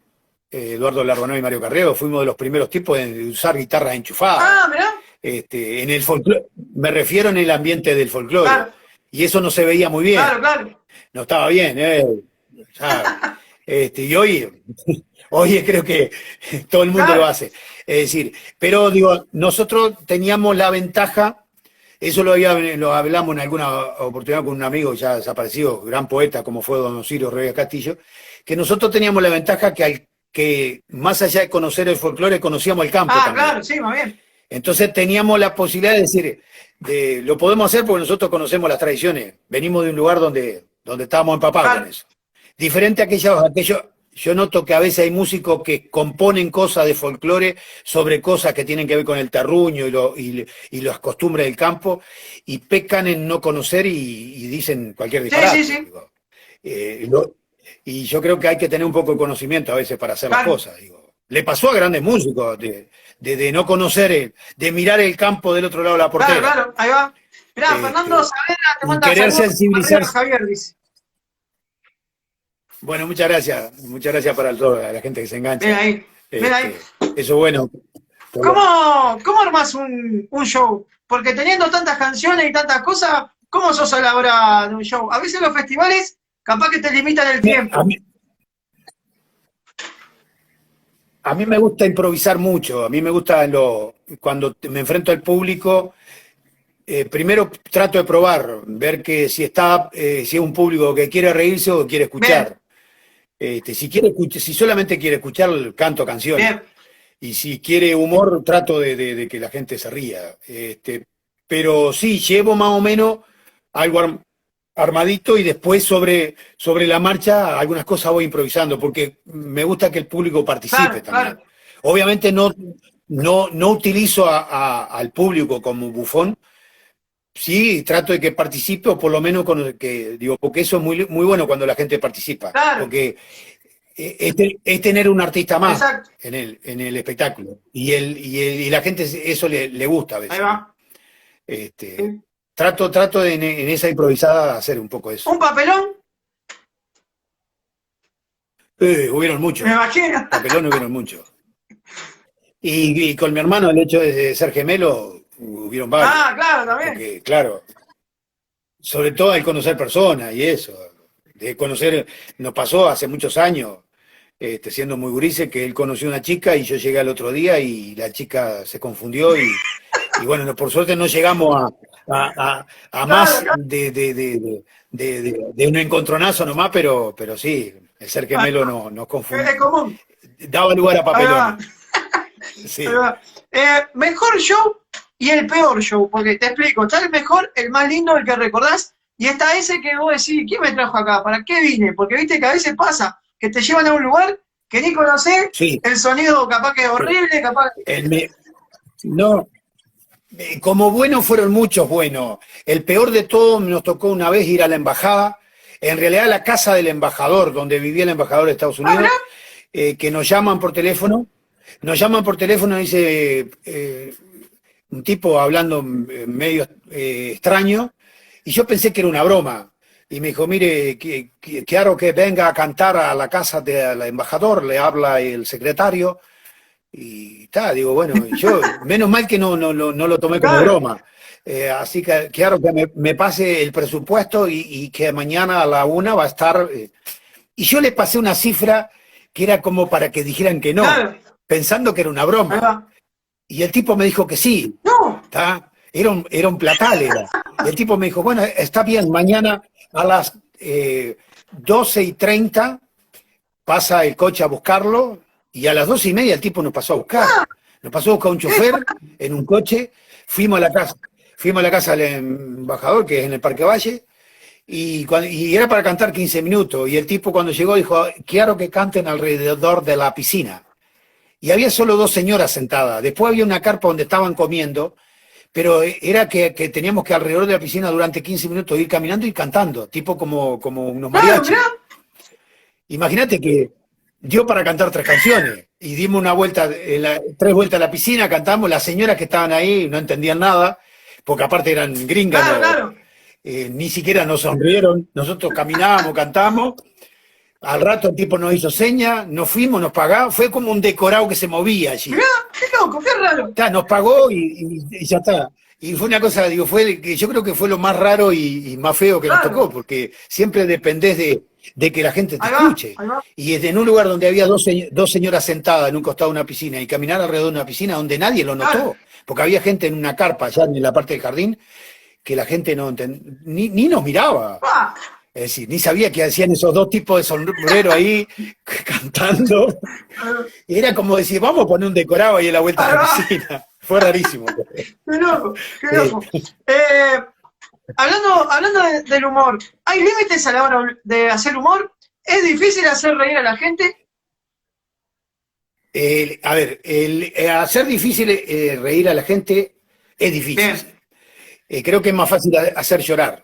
S2: Eduardo Larbanó y Mario Carrero, fuimos de los primeros tipos de usar guitarras enchufadas.
S1: Mirá.
S2: En el folclore, me refiero en el ambiente del folclore.
S1: Claro.
S2: Y eso no se veía muy bien.
S1: Claro.
S2: No estaba bien, y hoy creo que todo el mundo lo hace. Es decir, pero digo, nosotros teníamos la ventaja. Eso lo hablamos en alguna oportunidad con un amigo ya desaparecido, gran poeta como fue don Osirio Reyes Castillo, que nosotros teníamos la ventaja que más allá de conocer el folclore, conocíamos el campo también.
S1: Claro, sí, más bien.
S2: Entonces teníamos la posibilidad de decir, lo podemos hacer porque nosotros conocemos las tradiciones, venimos de un lugar donde estábamos empapados con eso. Diferente a aquellos. Yo noto que a veces hay músicos que componen cosas de folclore sobre cosas que tienen que ver con el terruño y las costumbres del campo, y pecan en no conocer y dicen cualquier disparate.
S1: Sí.
S2: Y yo creo que hay que tener un poco de conocimiento a veces para hacer las cosas. Le pasó a grandes músicos de no conocer, de mirar el campo del otro lado de la portera.
S1: Claro, ahí va. Mirá, Fernando Saavedra te manda
S2: querer
S1: saludos,
S2: sensibilizarse.
S1: Javier dice.
S2: Bueno, muchas gracias para toda la gente que se engancha.
S1: Ven ahí.
S2: Eso es bueno.
S1: ¿Cómo armás un show? Porque teniendo tantas canciones y tantas cosas, ¿cómo sos a la hora de un show? A veces los festivales capaz que te limitan el tiempo.
S2: a mí me gusta improvisar mucho, a mí me gusta cuando me enfrento al público, primero trato de probar, ver que si es un público que quiere reírse o quiere
S1: Bien,
S2: escuchar. Si solamente quiere escuchar, canto canciones.
S1: bien.
S2: Y si quiere humor, trato de que la gente se ría. Pero sí, llevo más o menos algo armadito y después sobre la marcha algunas cosas voy improvisando, porque me gusta que el público participe
S1: Claro,
S2: también.
S1: claro.
S2: Obviamente no utilizo al público como bufón, sí trato de que participe, o por lo menos porque eso es muy bueno cuando la gente participa,
S1: Claro,
S2: porque es tener un artista más
S1: exacto.
S2: en el espectáculo. Y la gente eso le gusta a
S1: Ahí
S2: veces, ¿no?
S1: va.
S2: Este, trato en esa improvisada hacer un poco eso.
S1: Un papelón,
S2: Hubieron
S1: me
S2: muchos,
S1: imagino.
S2: papelón hubieron muchos. Y con mi hermano, el hecho de ser gemelo, hubieron varios.
S1: Ah, claro, también.
S2: Porque, claro, sobre todo al conocer personas y eso, de conocer, nos pasó hace muchos años, siendo muy gurises, que él conoció una chica y yo llegué al otro día y la chica se confundió y bueno, por suerte no llegamos a
S1: Claro,
S2: más
S1: claro.
S2: de un encontronazo nomás, pero sí, el ser gemelo nos confundió,
S1: Es común.
S2: daba lugar a
S1: Ahí va.
S2: papelones.
S1: Ahí
S2: Sí,
S1: va. Mejor show y el peor show, porque te explico, está el mejor, el más lindo, el que recordás, y está ese que vos decís, ¿quién me trajo acá? ¿Para qué vine? Porque viste que a veces pasa que te llevan a un lugar que ni conocés,
S2: sí.
S1: el sonido capaz que es horrible, capaz.
S2: No, como buenos fueron muchos buenos. El peor de todo nos tocó una vez ir a la embajada, en realidad a la casa del embajador, donde vivía el embajador de Estados
S1: Ah, mirá.
S2: Unidos, que nos llaman por teléfono, dice un tipo hablando medio extraño, y yo pensé que era una broma. Y me dijo, mire, quiero que venga a cantar a la casa del embajador, le habla el secretario. Y digo, bueno, yo, menos mal que no lo tomé como
S1: Claro.
S2: broma. Así que quiero que me pase el presupuesto y que mañana a la 1 va a estar. Y yo le pasé una cifra que era como para que dijeran que no,
S1: Claro.
S2: pensando que era una
S1: Ahí
S2: broma.
S1: va.
S2: Y el tipo me dijo que sí,
S1: No.
S2: ¿tá? Era un platal, era. Y el tipo me dijo, bueno, está bien, mañana a las 12:30 pasa el coche a buscarlo y a las 2:30 el tipo nos pasó a buscar. Nos pasó a buscar un chofer en un coche, fuimos a la casa del embajador, que es en el Parque Valle, y era para cantar 15 minutos. Y el tipo cuando llegó dijo, quiero que canten alrededor de la piscina. Y había solo dos señoras sentadas. Después había una carpa donde estaban comiendo, pero era que teníamos que alrededor de la piscina durante 15 minutos ir caminando y cantando, tipo como unos
S1: Claro, mirá.
S2: mariachis. Imagínate que dio para cantar 3 canciones y dimos una vuelta, 3 vueltas a la piscina, cantamos, las señoras que estaban ahí no entendían nada, porque aparte eran gringas,
S1: Claro, claro.
S2: ni siquiera nos sonrieron, nosotros caminábamos, cantamos, al rato el tipo nos hizo señas, nos fuimos, nos pagaba, fue como un decorado que se movía allí.
S1: Mirá, qué loco, qué raro.
S2: Nos pagó y ya está. Y fue una cosa, digo, que yo creo que fue lo más raro y más feo que nos
S1: Claro.
S2: tocó, porque siempre dependés de que la gente te
S1: Ahí va,
S2: escuche.
S1: ahí va.
S2: Y en un lugar donde había dos señoras sentadas en un costado de una piscina y caminar alrededor de una piscina donde nadie lo
S1: Claro.
S2: notó, porque había gente en una carpa allá en la parte del jardín que la gente ni nos miraba.
S1: Pa.
S2: Es decir, ni sabía que hacían esos dos tipos de sombrero ahí cantando. Y era como decir, vamos a poner un decorado ahí en la vuelta
S1: Ahí
S2: de la
S1: va.
S2: piscina. Fue rarísimo.
S1: Qué loco, qué
S2: Eh,
S1: loco. Hablando del humor, ¿hay límites a la hora de hacer humor? ¿Es difícil hacer reír a la gente?
S2: a ver, hacer difícil reír a la gente es difícil.
S1: Bien,
S2: Creo que es más fácil hacer llorar.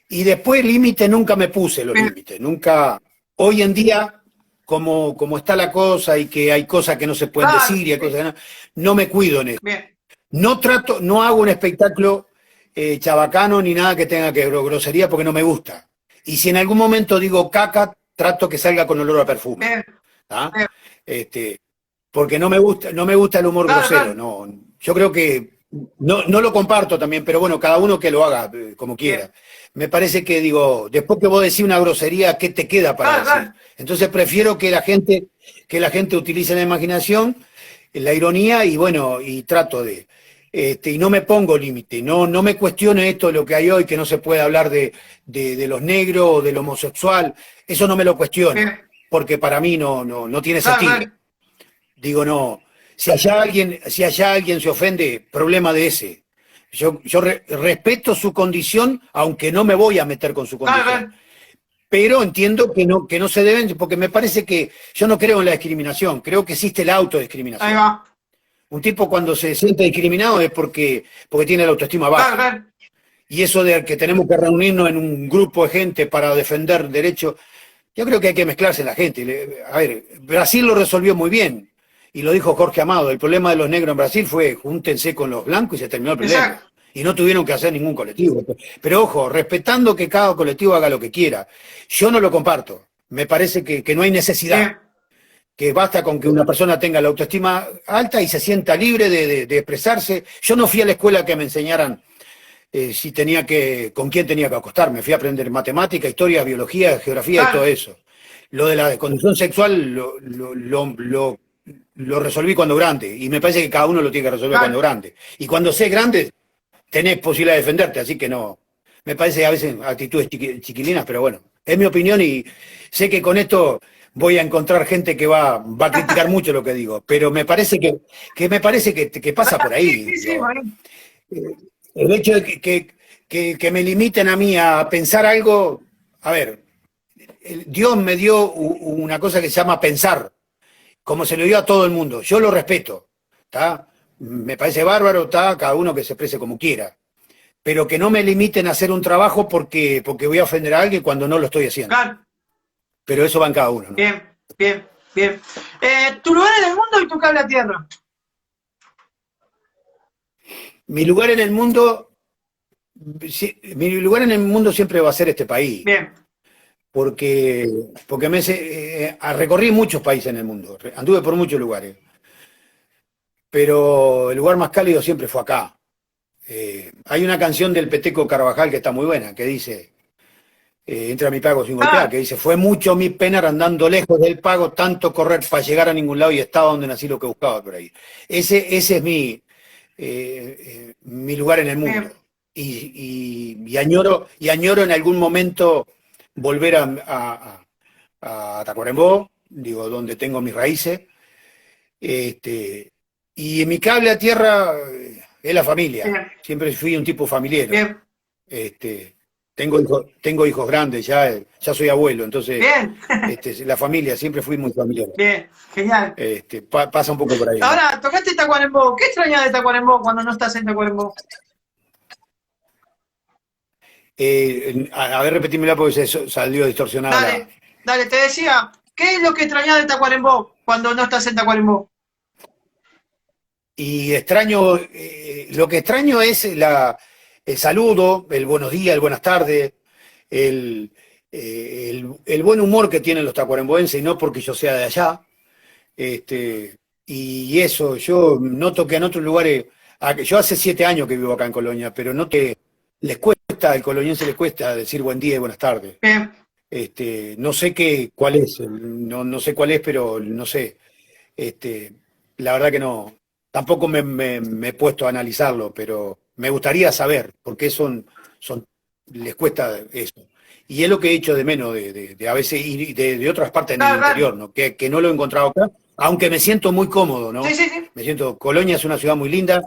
S2: Y después límite nunca me puse los
S1: bien,
S2: límites. Nunca. Hoy en día, como está la cosa y que hay cosas que no se pueden
S1: claro,
S2: decir y hay cosas que no me cuido en eso.
S1: bien,
S2: No hago un espectáculo chabacano ni nada que tenga que ver grosería porque no me gusta. Y si en algún momento digo caca, trato que salga con olor a perfume.
S1: bien,
S2: ¿Tá?
S1: bien.
S2: Este, porque no me gusta el humor
S1: Claro,
S2: grosero.
S1: claro,
S2: No, yo creo que no lo comparto también, pero bueno, cada uno que lo haga como
S1: bien,
S2: quiera. Me parece que, digo, después que vos decís una grosería, ¿qué te queda para
S1: claro,
S2: decir?
S1: claro.
S2: Entonces prefiero que la gente que la gente utilice la imaginación, la ironía, y bueno, y trato de... y no me pongo límite, no me cuestiono esto de lo que hay hoy, que no se puede hablar de los negros o del homosexual, eso no me lo cuestiono, porque para mí no tiene sentido. Digo, no, si allá alguien se ofende, problema de ese. Yo respeto su condición, aunque no me voy a meter con su condición. Pero entiendo que no se deben, porque me parece que yo no creo en la discriminación, creo que existe la autodiscriminación.
S1: Ahí va.
S2: Un tipo cuando se siente discriminado es porque tiene la autoestima baja. Y eso de que tenemos que reunirnos en un grupo de gente para defender derechos, yo creo que hay que mezclarse la gente. A ver, Brasil lo resolvió muy bien, y lo dijo Jorge Amado, el problema de los negros en Brasil fue júntense con los blancos y se terminó el problema. Exacto. Y no tuvieron que hacer ningún colectivo. Pero ojo, respetando que cada colectivo haga lo que quiera. Yo no lo comparto. Me parece que no hay necesidad. Que basta con que una persona tenga la autoestima alta y se sienta libre de expresarse. Yo no fui a la escuela que me enseñaran con quién tenía que acostarme. Fui a aprender matemática, historia, biología, geografía y todo eso. Lo de la condición sexual lo resolví cuando grande. Y me parece que cada uno lo tiene que resolver cuando grande. Y cuando sé grande, tenés posibilidad de defenderte, así que no. Me parece a veces actitudes chiquilinas, pero bueno, es mi opinión y sé que con esto voy a encontrar gente que va a criticar mucho lo que digo, pero me parece que pasa por ahí.
S1: Sí, bueno.
S2: El hecho de que me limiten a mí a pensar algo, a ver, Dios me dio una cosa que se llama pensar, como se lo dio a todo el mundo. Yo lo respeto, ¿está? Me parece bárbaro, está, cada uno que se exprese como quiera. Pero que no me limiten a hacer un trabajo porque voy a ofender a alguien cuando no lo estoy haciendo.
S1: Claro.
S2: Pero eso va en cada uno, ¿no?
S1: Bien. Tu lugar en el mundo y tu cable a tierra.
S2: Mi lugar en el mundo siempre va a ser este país.
S1: Bien.
S2: Porque recorrí muchos países en el mundo. Anduve por muchos lugares. Pero el lugar más cálido siempre fue acá. Hay una canción del Peteco Carvajal que está muy buena, que dice, entra mi pago sin golpear, que dice, fue mucho mi penar andando lejos del pago, tanto correr para llegar a ningún lado y estaba donde nací lo que buscaba por ahí. Ese es mi lugar en el mundo. Y añoro en algún momento volver a Tacuarembó, digo, donde tengo mis raíces. Y mi cable a tierra es la familia. Bien. Siempre fui un tipo familiar. Bien. Tengo hijos grandes, ya soy abuelo, entonces bien. La familia, siempre fui muy familiar.
S1: Bien, genial.
S2: Pasa un poco por ahí.
S1: Ahora, tocaste Tacuarembó. ¿Qué extrañas de Tacuarembó cuando no estás en Tacuarembó?
S2: A ver, repetímela porque se salió distorsionada.
S1: Dale, te decía, ¿qué es lo que extrañas de Tacuarembó cuando no estás en Tacuarembó?
S2: Y lo que extraño es el saludo, el buenos días, el buenas tardes, el buen humor que tienen los tacuaremboenses, y no porque yo sea de allá. Y eso, yo noto que en otros lugares, yo hace 7 años que vivo acá en Colonia, pero noto que al coloniense les cuesta decir buen día y buenas tardes. No sé cuál es, no sé cuál es, pero no sé. La verdad que no. Tampoco me he puesto a analizarlo, pero me gustaría saber por qué les cuesta eso. Y es lo que he hecho de menos de a veces ir de otras partes en el interior, ¿no? Que no lo he encontrado acá, aunque me siento muy cómodo, ¿no?
S1: Sí.
S2: Colonia es una ciudad muy linda,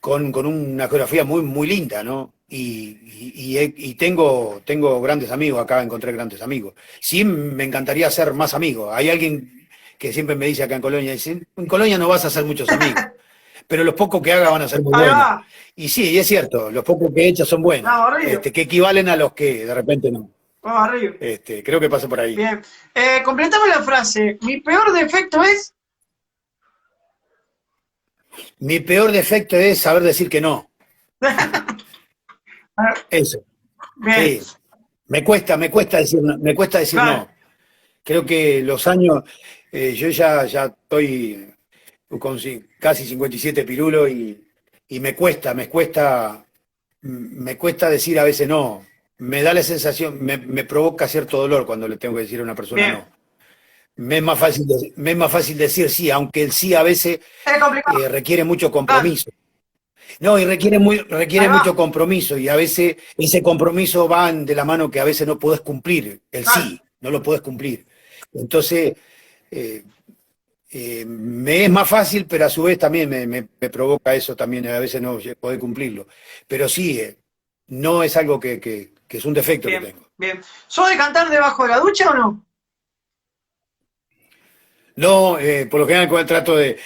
S2: con una geografía muy, muy linda, ¿no? Y tengo grandes amigos acá, encontré grandes amigos. Sí, me encantaría hacer más amigos. Hay alguien que siempre me dice acá en Colonia, dice, en Colonia no vas a hacer muchos amigos, pero los pocos que haga van a ser muy buenos. Y sí, es cierto, los pocos que he hecho son buenos, que equivalen a los que de repente no. Creo que pasa por ahí.
S1: Bien. Completame la frase. Mi peor defecto es...
S2: Mi peor defecto es saber decir que no. Eso.
S1: Bien.
S2: Sí. Me cuesta decir no. Creo que los años, yo ya estoy con casi 57 pirulos y me cuesta decir a veces no. Me da la sensación, me provoca cierto dolor cuando le tengo que decir a una persona no. me es más fácil decir sí, aunque el sí a veces
S1: Es complicado.
S2: requiere mucho
S1: Claro,
S2: compromiso. No, y
S1: ahí
S2: requiere mucho
S1: va.
S2: compromiso, y a veces ese compromiso va de la mano que a veces no podés cumplir, el
S1: Claro.
S2: sí, no lo podés cumplir. Entonces, eh, me es más fácil, pero a su vez también me provoca eso también, a veces no poder cumplirlo. Pero sí, no es algo que es un defecto que
S1: Bien,
S2: tengo.
S1: bien. ¿Sos de cantar debajo de la ducha o no?
S2: No, por lo general trato de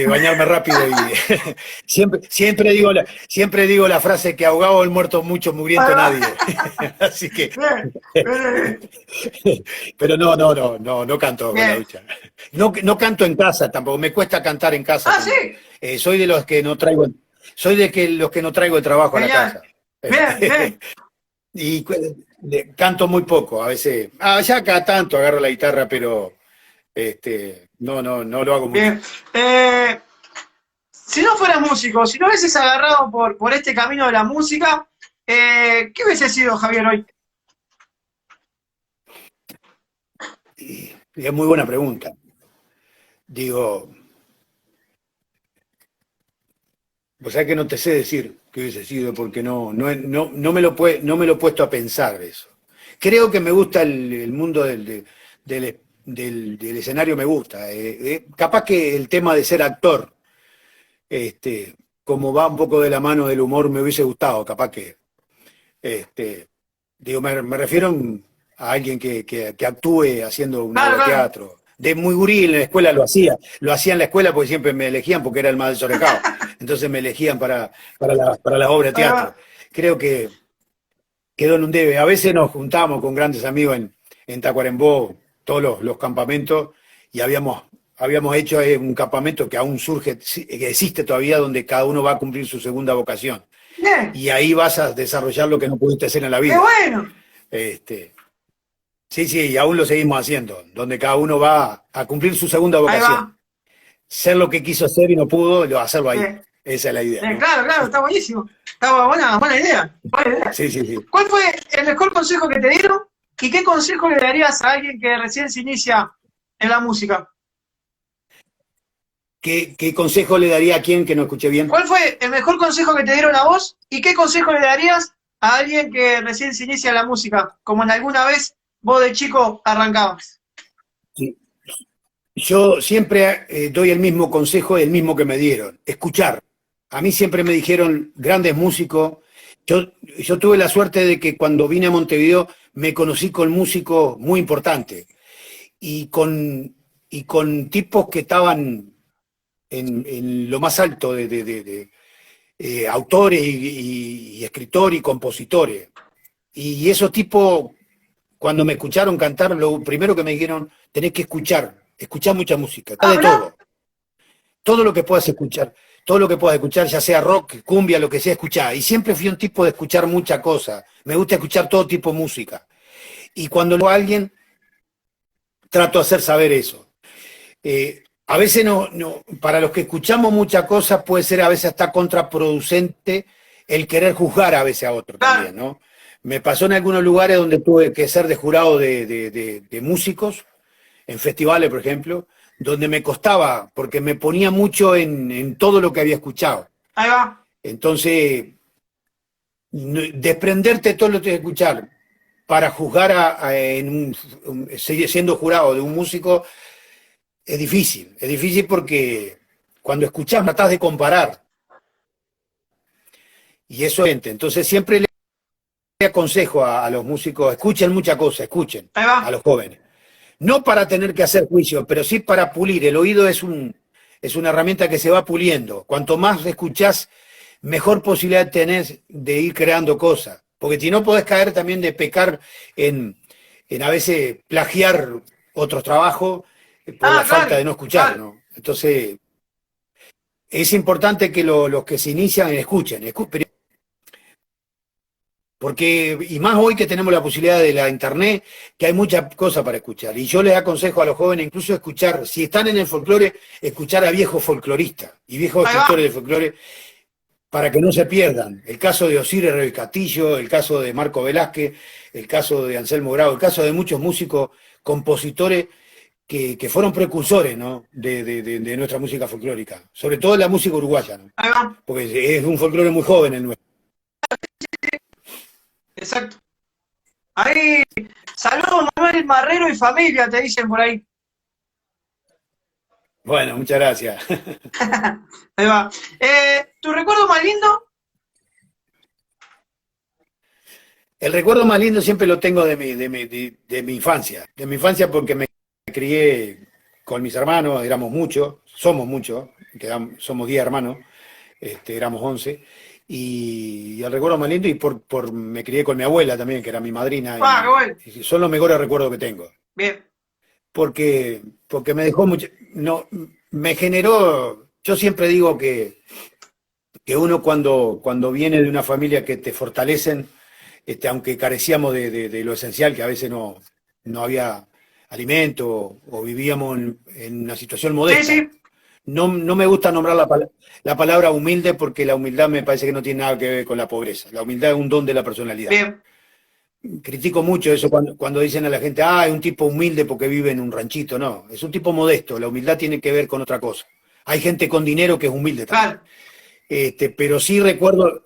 S2: bañarme rápido y siempre digo la frase que ahogado el muerto mucho,
S1: Ahí
S2: mugriento
S1: va.
S2: nadie. Así que,
S1: Bien, bien, bien.
S2: pero no canto con la
S1: Bien.
S2: ducha. No, no canto en casa tampoco, me cuesta cantar en casa
S1: Ah,
S2: también.
S1: sí.
S2: Soy de los que no traigo, los que no traigo el trabajo a la
S1: Genial.
S2: casa.
S1: Bien, bien,
S2: Y canto muy poco, a veces. Ya cada tanto agarro la guitarra, pero no lo hago mucho.
S1: bien. Si no fueras músico, si no hubieses agarrado por este camino de la música, ¿qué hubiese sido Javier hoy?
S2: Y es muy buena pregunta. Digo, o sea que no te sé decir qué hubiese sido porque no me lo he puesto a pensar eso. Creo que me gusta el mundo del escenario, me gusta. Capaz que el tema de ser actor, como va un poco de la mano del humor, me hubiese gustado, capaz que, este, digo, me refiero a alguien que actúe haciendo una
S1: Claro,
S2: obra de
S1: claro.
S2: teatro. De muy gurí en la escuela lo hacía en la escuela porque siempre me elegían porque era el más desorejado. Entonces me elegían para la obra de
S1: Ahí va.
S2: teatro. Creo que quedó en un debe. A veces nos juntamos con grandes amigos en Tacuarembó, todos los campamentos, y habíamos hecho un campamento que aún surge, que existe todavía, donde cada uno va a cumplir su segunda vocación.
S1: Bien.
S2: Y ahí vas a desarrollar lo que no pudiste hacer en la
S1: Qué
S2: vida.
S1: bueno.
S2: Este, sí, sí, y aún lo seguimos haciendo, donde cada uno va a cumplir su segunda
S1: Ahí
S2: vocación.
S1: va.
S2: Ser lo que quiso ser y no pudo, hacerlo ahí.
S1: Bien.
S2: Esa es la idea,
S1: Bien,
S2: ¿no?
S1: claro, claro, está buenísimo. Está buena, buena idea. Buena idea.
S2: Sí, sí, sí.
S1: ¿Cuál fue el mejor consejo que te dieron y qué consejo le darías a alguien que recién se inicia en la música?
S2: ¿Qué consejo le daría a quien que no escuché bien?
S1: ¿Cuál fue el mejor consejo que te dieron a vos y qué consejo le darías a alguien que recién se inicia en la música, como en alguna vez vos de chico arrancabas?
S2: Sí. Yo siempre doy el mismo consejo, el mismo que me dieron, escuchar. A mí siempre me dijeron grandes músicos. Yo tuve la suerte de que cuando vine a Montevideo me conocí con músicos muy importantes y con tipos que estaban en lo más alto de autores y escritores y compositores. Y esos tipos, cuando me escucharon cantar, lo primero que me dijeron, tenés que escuchar mucha música,
S1: Ah,
S2: de
S1: mirá.
S2: todo lo que puedas escuchar, todo lo que puedas escuchar, ya sea rock, cumbia, lo que sea, escuchar. Y siempre fui un tipo de escuchar mucha cosa, me gusta escuchar todo tipo de música. Y cuando lo hago a alguien, trato de hacer saber eso. A veces para los que escuchamos mucha cosa puede ser a veces hasta contraproducente el querer juzgar a veces a otro
S1: Claro.
S2: también, ¿no? Me pasó en algunos lugares donde tuve que ser de jurado de músicos, en festivales, por ejemplo, donde me costaba, porque me ponía mucho en todo lo que había escuchado.
S1: Ahí va.
S2: Entonces, desprenderte de todo lo que tienes que escuchar para juzgar siendo jurado de un músico es difícil porque cuando escuchás tratás de comparar y eso es, entonces siempre le aconsejo a los músicos, escuchen mucha cosa, escuchen
S1: Ahí va.
S2: a los jóvenes. No para tener que hacer juicio, pero sí para pulir. El oído es una herramienta que se va puliendo. Cuanto más escuchás, mejor posibilidad tenés de ir creando cosas. Porque si no podés caer también de pecar en a veces plagiar otros trabajos por
S1: Ah,
S2: la falta
S1: claro.
S2: de no escuchar,
S1: Claro.
S2: ¿no? Entonces, es importante que los que se inician escuchen, porque, y más hoy que tenemos la posibilidad de la internet, que hay muchas cosas para escuchar. Y yo les aconsejo a los jóvenes incluso escuchar, si están en el folclore, escuchar a viejos folcloristas y viejos
S1: Ahí va.
S2: escritores de folclore para que no se pierdan. El caso de Osiris Rey Castillo, el caso de Marco Velázquez, el caso de Anselmo Grau, el caso de muchos músicos, compositores que fueron precursores, ¿no? de nuestra música folclórica, sobre todo la música uruguaya, ¿no?
S1: Ahí va,
S2: Porque es un folclore muy joven el nuestro.
S1: exacto. Ahí, saludos Manuel Marrero y familia, te dicen por ahí.
S2: Bueno, muchas gracias.
S1: Ahí va. ¿Tu recuerdo más lindo?
S2: El recuerdo más lindo siempre lo tengo de mi infancia porque me crié con mis hermanos, éramos muchos, somos muchos, somos 10 hermanos, éramos 11, y el recuerdo más lindo, y me crié con mi abuela también, que era mi madrina,
S1: Ah, qué bueno.
S2: y son los mejores recuerdos que tengo,
S1: Bien.
S2: porque me dejó mucho, no, me generó, yo siempre digo que uno cuando viene de una familia que te fortalecen, aunque carecíamos de lo esencial, que a veces no había alimento o vivíamos en una situación
S1: Sí,
S2: modesta.
S1: sí.
S2: No me gusta nombrar la palabra humilde porque la humildad me parece que no tiene nada que ver con la pobreza. La humildad es un don de la personalidad.
S1: Bien.
S2: Critico mucho eso cuando dicen a la gente, es un tipo humilde porque vive en un ranchito. No, es un tipo modesto. La humildad tiene que ver con otra cosa. Hay gente con dinero que es humilde también.
S1: Claro.
S2: Pero sí recuerdo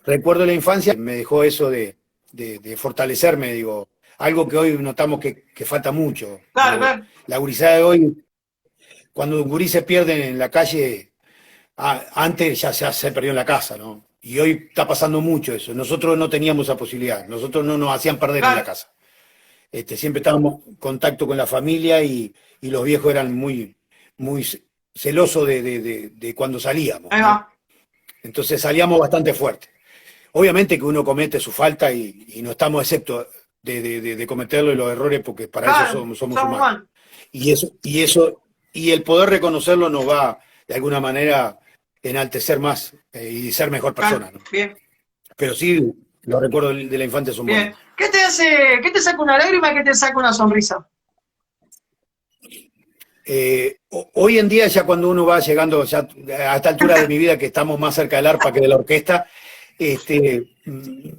S2: la infancia, me dejó eso de fortalecerme, digo, algo que hoy notamos que falta mucho.
S1: Claro,
S2: Digo,
S1: claro.
S2: la gurizada de hoy, cuando un gurí se pierde en la calle, antes ya se perdió en la casa, ¿no? Y hoy está pasando mucho eso. Nosotros no teníamos esa posibilidad, nosotros no nos hacían perder en la
S1: Claro.
S2: casa. Siempre estábamos en contacto con la familia y los viejos eran muy celosos de cuando salíamos,
S1: Ahí
S2: ¿no?
S1: va.
S2: Entonces salíamos bastante fuerte. Obviamente que uno comete su falta y no estamos exceptos de cometerlo y los errores porque para eso
S1: Claro.
S2: somos
S1: Somos
S2: humanos.
S1: humanos.
S2: Y el poder reconocerlo nos va de alguna manera enaltecer más y ser mejor
S1: Claro.
S2: persona, ¿no?
S1: Bien.
S2: Pero sí, los recuerdos de la infancia son
S1: Bien.
S2: buenos.
S1: ¿Qué te saca una lágrima y qué te saca una sonrisa?
S2: Hoy en día ya cuando uno va llegando ya a esta altura de mi vida que estamos más cerca del arpa que de la orquesta,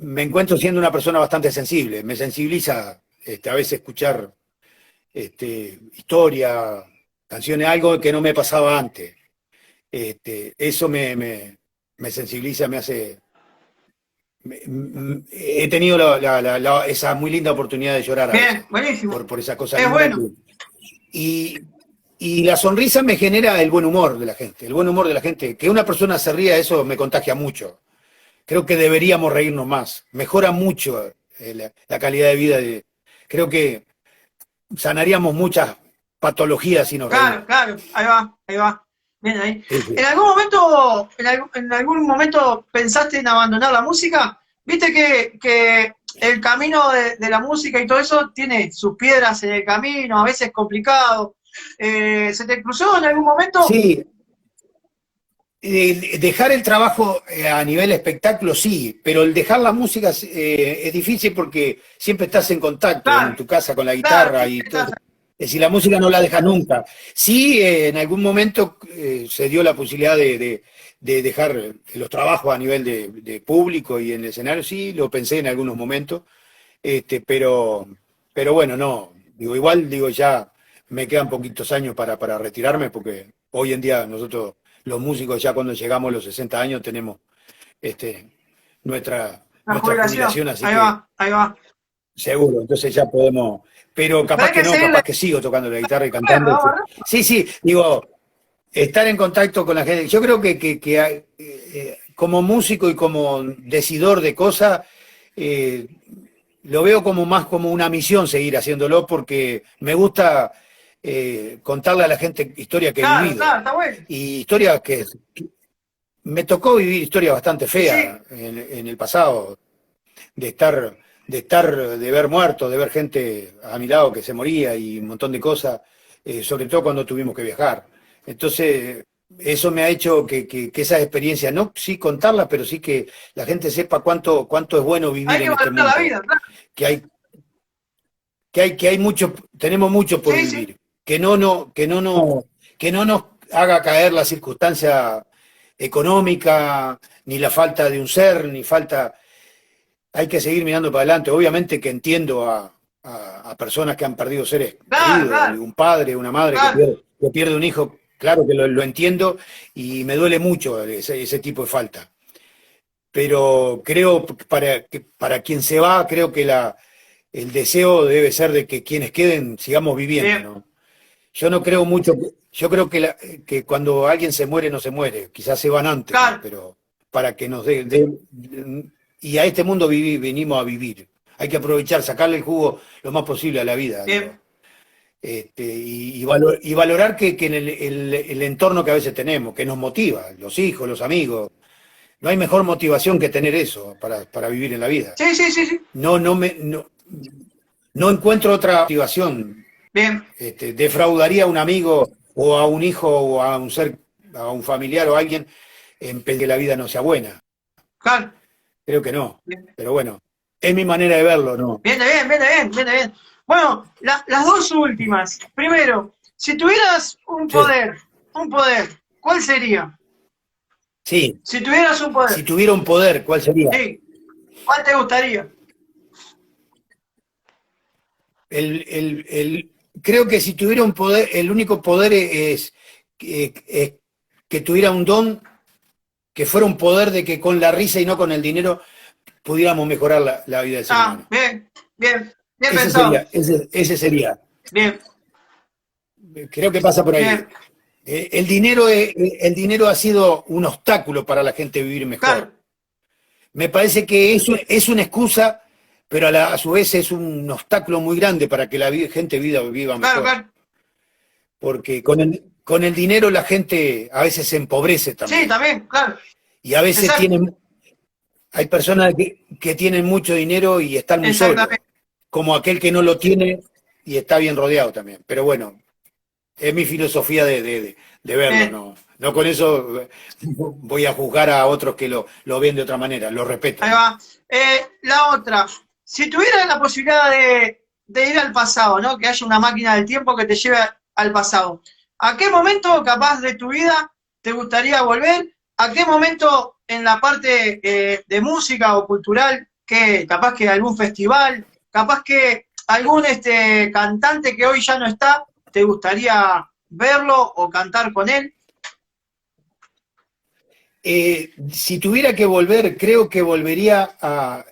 S2: me encuentro siendo una persona bastante sensible. Me sensibiliza a veces escuchar historia, canciones, algo que no me pasaba antes. Eso me sensibiliza, me hace... he tenido esa muy linda oportunidad de llorar a
S1: Bien,
S2: veces
S1: buenísimo.
S2: por esa cosa
S1: Es
S2: linda.
S1: bueno.
S2: Y, y la sonrisa me genera el buen humor de la gente, el buen humor de la gente. Que una persona se ría, eso me contagia mucho. Creo que deberíamos reírnos más. Mejora mucho la calidad de vida. Creo que sanaríamos muchas patologías si nos
S1: Claro,
S2: reímos.
S1: claro. Ahí va, ahí va. Bien ahí.
S2: Sí, sí.
S1: ¿En algún momento, en algún momento pensaste en abandonar la música? Viste que el camino de la música y todo eso tiene sus piedras en el camino, a veces complicado. ¿Se te cruzó en algún momento?
S2: Sí, dejar el trabajo a nivel espectáculo, sí, pero el dejar la música es difícil porque siempre estás en contacto
S1: Claro,
S2: en tu casa con la
S1: claro,
S2: guitarra y
S1: siempre
S2: todo.
S1: estás.
S2: Es decir, la música no la dejas nunca. Sí, en algún momento se dio la posibilidad de dejar los trabajos a nivel de público y en el escenario, sí, lo pensé en algunos momentos, pero, bueno, no. Igual, ya me quedan poquitos años para retirarme porque hoy en día nosotros los músicos ya cuando llegamos a los 60 años tenemos nuestra,
S1: La
S2: nuestra
S1: jubilación.
S2: jubilación, así
S1: Ahí
S2: que
S1: va, ahí va.
S2: seguro, entonces ya podemos, pero
S1: Pero
S2: capaz
S1: hay
S2: que
S1: que
S2: no,
S1: seguirle.
S2: capaz que sigo tocando la guitarra y
S1: Bueno,
S2: cantando.
S1: vamos arriba.
S2: Sí, sí, estar en contacto con la gente. Yo creo que como músico y como decidor de cosas, lo veo como más como una misión seguir haciéndolo porque me gusta contarle a la gente historias que he
S1: Claro,
S2: vivido.
S1: claro, está bueno.
S2: Y historias que me tocó vivir historias bastante
S1: Y sí,
S2: feas en el pasado, de ver muertos, de ver gente a mi lado que se moría y un montón de cosas, sobre todo cuando tuvimos que viajar. Entonces, eso me ha hecho que esas experiencias, no sí contarlas, pero sí que la gente sepa cuánto es bueno
S1: hay
S2: vivir
S1: que
S2: en este
S1: valorar la
S2: mundo,
S1: vida, claro.
S2: que hay mucho, tenemos mucho por
S1: Sí, sí.
S2: vivir, que no nos haga caer la circunstancia económica, ni la falta de un ser, ni falta, hay que seguir mirando para adelante. Obviamente que entiendo a personas que han perdido seres
S1: Claro,
S2: queridos,
S1: claro,
S2: un padre, una madre
S1: claro.
S2: que pierde un hijo, claro que lo entiendo y me duele mucho ese tipo de falta. Pero creo que para quien se va, creo que el deseo debe ser de que quienes queden sigamos viviendo,
S1: Bien,
S2: ¿no? Yo no creo mucho, yo creo que cuando alguien se muere, no se muere, quizás se van antes, ¿no?
S1: claro.
S2: Pero para que nos y a este mundo venimos a vivir. Hay que aprovechar, sacarle el jugo lo más posible a la vida, digo.
S1: Bien,
S2: Y valorar que en el entorno que a veces tenemos, que nos motiva, los hijos, los amigos, no hay mejor motivación que tener eso para vivir en la vida.
S1: sí, sí, sí, sí.
S2: No encuentro otra motivación.
S1: Bien,
S2: Defraudaría a un amigo o a un hijo o a un ser, a un familiar o a alguien en vez de que la vida no sea buena.
S1: claro.
S2: Creo que no.
S1: Bien.
S2: Pero bueno, es mi manera de verlo, ¿no?
S1: Viene bien, viene bien, viene bien. Bueno, las dos últimas. Primero, si tuvieras
S2: Sí,
S1: un poder, ¿cuál sería?
S2: sí.
S1: Si tuvieras un
S2: Si
S1: poder,
S2: tuviera un poder, ¿cuál sería?
S1: sí, ¿cuál te gustaría?
S2: Creo que si tuviera un poder, el único poder es que tuviera un don, que fuera un poder de que con la risa y no con el dinero pudiéramos mejorar la vida del ser
S1: Ah,
S2: humano.
S1: bien, bien, bien
S2: Ese
S1: pensado.
S2: sería, ese sería.
S1: Bien,
S2: Creo que pasa por ahí.
S1: bien,
S2: El dinero ha sido un obstáculo para la gente vivir
S1: claro,
S2: mejor. Me parece que es una excusa, pero a su vez es un obstáculo muy grande para que la gente viva
S1: claro,
S2: mejor.
S1: claro.
S2: Porque con el dinero la gente a veces se empobrece
S1: Sí,
S2: también.
S1: también, claro.
S2: Y a veces
S1: Exacto,
S2: hay personas que tienen mucho dinero y están muy solos,
S1: exactamente.
S2: como aquel que no lo tiene y está bien rodeado también. Pero bueno, es mi filosofía de verlo,
S1: Bien,
S2: ¿no? No con eso voy a juzgar a otros que lo ven de otra manera, lo respeto,
S1: ahí
S2: ¿no?
S1: va. La otra, si tuvieras la posibilidad de ir al pasado, ¿no? Que haya una máquina del tiempo que te lleve al pasado. ¿A qué momento capaz de tu vida te gustaría volver? ¿A qué momento en la parte de música o cultural, que capaz que algún festival, capaz que algún cantante que hoy ya no está, te gustaría verlo o cantar con él?
S2: Si tuviera que volver, creo que volvería a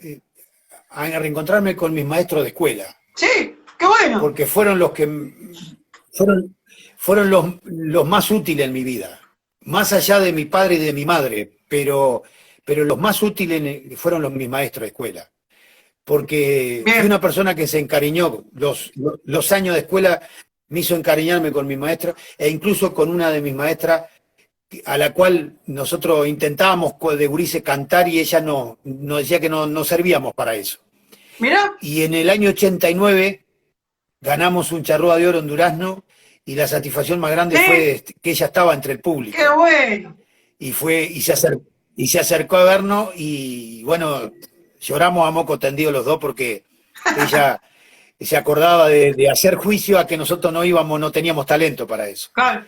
S2: reencontrarme con mis maestros de escuela,
S1: Sí, qué bueno.
S2: porque fueron, fueron los más útiles en mi vida, más allá de mi padre y de mi madre, pero los más útiles fueron mis maestros de escuela, porque fui
S1: Bien,
S2: una persona que se encariñó, los años de escuela me hizo encariñarme con mis maestros, e incluso con una de mis maestras a la cual nosotros intentábamos de gurises cantar y ella nos decía que no servíamos para eso.
S1: mirá,
S2: Y en el año 89 ganamos un charrúa de oro en Durazno y la satisfacción más grande
S1: sí,
S2: fue que ella estaba entre el
S1: qué
S2: público
S1: bueno.
S2: y se acercó a vernos y bueno, lloramos a moco tendido los dos porque ella se acordaba de hacer juicio a que nosotros no teníamos talento para eso.
S1: Claro.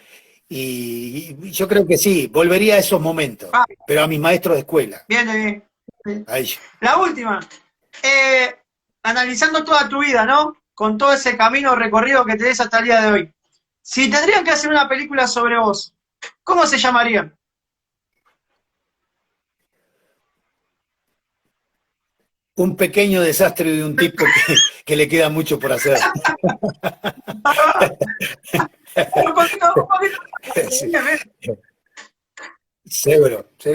S2: Y yo creo que sí, volvería a esos momentos,
S1: Ah,
S2: pero a mis maestros de escuela,
S1: bien, bien, bien.
S2: a ellos.
S1: La última. Eh, Analizando toda tu vida, ¿no? Con todo ese camino recorrido que tenés hasta el día de hoy. Si tendrían que hacer una película sobre vos, ¿cómo se llamaría?
S2: Un pequeño desastre de un tipo que le queda mucho por hacer.
S1: Un poquito, un poquito.
S2: Sí,
S1: Bien, bien.
S2: seguro. Sí.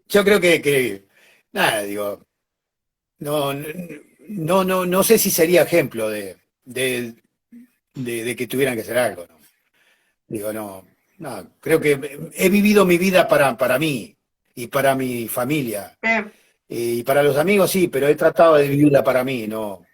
S2: Yo creo nada, digo, no, no sé si sería ejemplo de que tuvieran que hacer algo, ¿no? Digo, no, creo que he vivido mi vida para mí y para mi familia.
S1: Bien.
S2: Y para los amigos sí, pero he tratado de vivirla para mí, no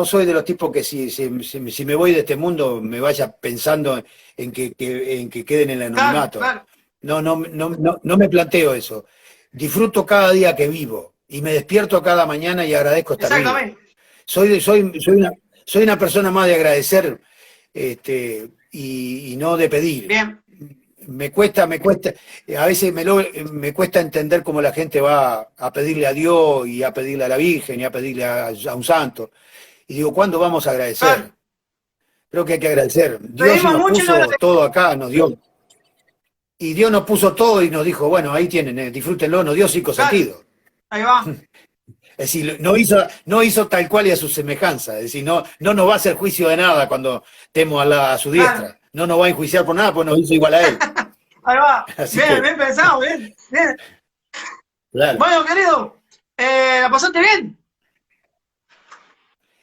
S2: soy de los tipos que si me voy de este mundo me vaya pensando en que quede en el
S1: Claro,
S2: anonimato.
S1: claro.
S2: No me planteo eso. Disfruto cada día que vivo y me despierto cada mañana y agradezco estar vivo.
S1: Exactamente.
S2: Soy una persona más de agradecer y no de pedir.
S1: Bien.
S2: A veces me cuesta entender cómo la gente va a pedirle a Dios y a pedirle a la Virgen y a pedirle a un santo. Y digo, ¿cuándo vamos a agradecer?
S1: Claro.
S2: Creo que hay que agradecer. Dios
S1: Pedimos
S2: nos
S1: mucho y no
S2: puso
S1: agradecemos.
S2: todo acá, nos dio. Y Dios nos puso todo y nos dijo, bueno, ahí tienen, disfrútenlo, nos dio cinco
S1: Claro,
S2: sentidos.
S1: ahí va.
S2: Es decir, no hizo tal cual y a su semejanza. Es decir, no nos va a hacer juicio de nada cuando estemos a su
S1: Claro,
S2: diestra. No nos va a enjuiciar por nada, pues nos hizo igual a él.
S1: ahí va.
S2: Así
S1: Bien,
S2: que,
S1: bien pensado, bien, bien.
S2: claro.
S1: Bueno, querido, ¿la pasaste bien?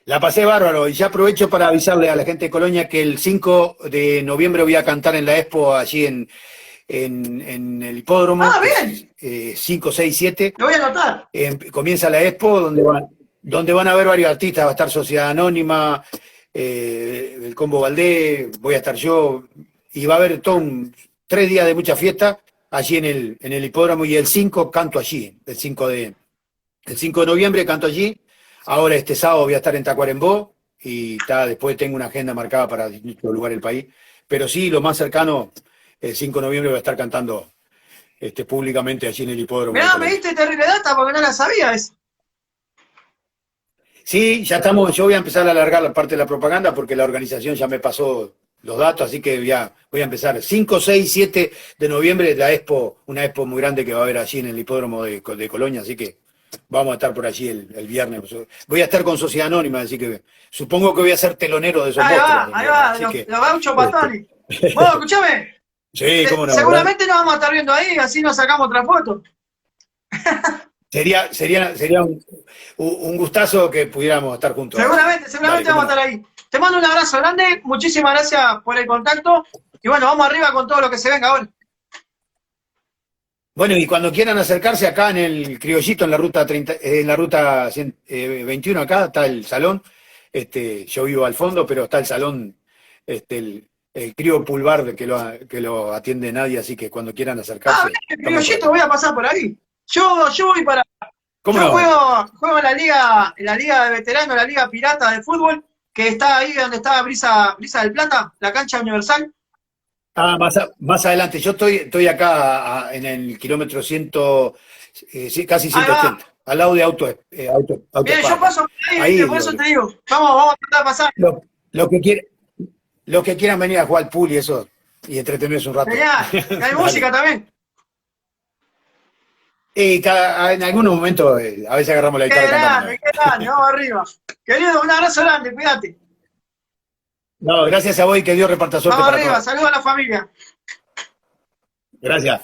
S2: La pasé bárbaro y ya aprovecho para avisarle a la gente de Colonia que el 5 de noviembre voy a cantar en la Expo allí en el hipódromo,
S1: Ah,
S2: que
S1: bien,
S2: es 5, 6, 7.
S1: lo voy a anotar.
S2: Comienza la Expo donde van a haber varios artistas, va a estar Sociedad Anónima, el Combo Valdés, voy a estar yo, y va a haber 3 días de mucha fiesta allí en el hipódromo, y el 5 canto allí, el 5 de noviembre canto allí. Ahora este sábado voy a estar en Tacuarembó y después tengo una agenda marcada para distintos lugares del país. Pero sí, lo más cercano, el 5 de noviembre voy a estar cantando públicamente allí en el hipódromo de
S1: Mirá, me
S2: Colonia.
S1: diste terrible data porque no la sabía eso.
S2: Sí, ya estamos, yo voy a empezar a alargar la parte de la propaganda porque la organización ya me pasó los datos, así que ya voy a empezar. 5, 6, 7 de noviembre la Expo, una Expo muy grande que va a haber allí en el hipódromo de Colonia, así que vamos a estar por allí el viernes. Voy a estar con Sociedad Anónima, así que supongo que voy a ser telonero de esos monstruos.
S1: Ahí
S2: Digamos,
S1: va,
S2: así que,
S1: los gauchos patones. Bueno, escúchame,
S2: sí, cómo no, ¿verdad?
S1: seguramente nos vamos a estar viendo ahí, así nos sacamos otra foto.
S2: Sería un gustazo que pudiéramos estar juntos.
S1: Seguramente
S2: Dale,
S1: vamos
S2: cómo
S1: a
S2: no.
S1: estar ahí. Te mando un abrazo grande, muchísimas gracias por el contacto. Y bueno, vamos arriba con todo lo que se venga ahora.
S2: Bueno, y cuando quieran acercarse acá en el Criollito, en la ruta 30, en la ruta 21 acá, está el salón. Yo vivo al fondo, pero está el salón, el Crio Pulvar que lo atiende nadie, así que cuando quieran
S1: Ah,
S2: acercarse,
S1: el
S2: estamos por
S1: criollito
S2: acá.
S1: voy a pasar por ahí. Yo voy para.
S2: ¿Cómo
S1: Yo
S2: no?
S1: juego en la liga de veteranos, la liga pirata de fútbol, que está ahí donde está Brisa del Plata, la cancha universal.
S2: Ah, más adelante. Yo estoy acá en el kilómetro 100, sí, casi
S1: Ahí va.
S2: 180, al lado de Auto
S1: Bien, yo
S2: Esparta.
S1: paso por ahí, ¿viste?
S2: Ahí,
S1: Por eso te digo. Vamos a tratar de pasar.
S2: lo que quiere, los que quieran venir a jugar al pool y eso, y entretenerse un rato.
S1: Genial. Y hay
S2: Dale.
S1: música también.
S2: Y en algunos momentos, a veces agarramos la guitarra y cantamos.
S1: Qué grande, vamos arriba. Querido, un abrazo grande, cuídate.
S2: No, gracias a vos y que Dios reparta suerte
S1: Vamos
S2: para
S1: arriba,
S2: todos.
S1: saludos a la familia.
S2: Gracias.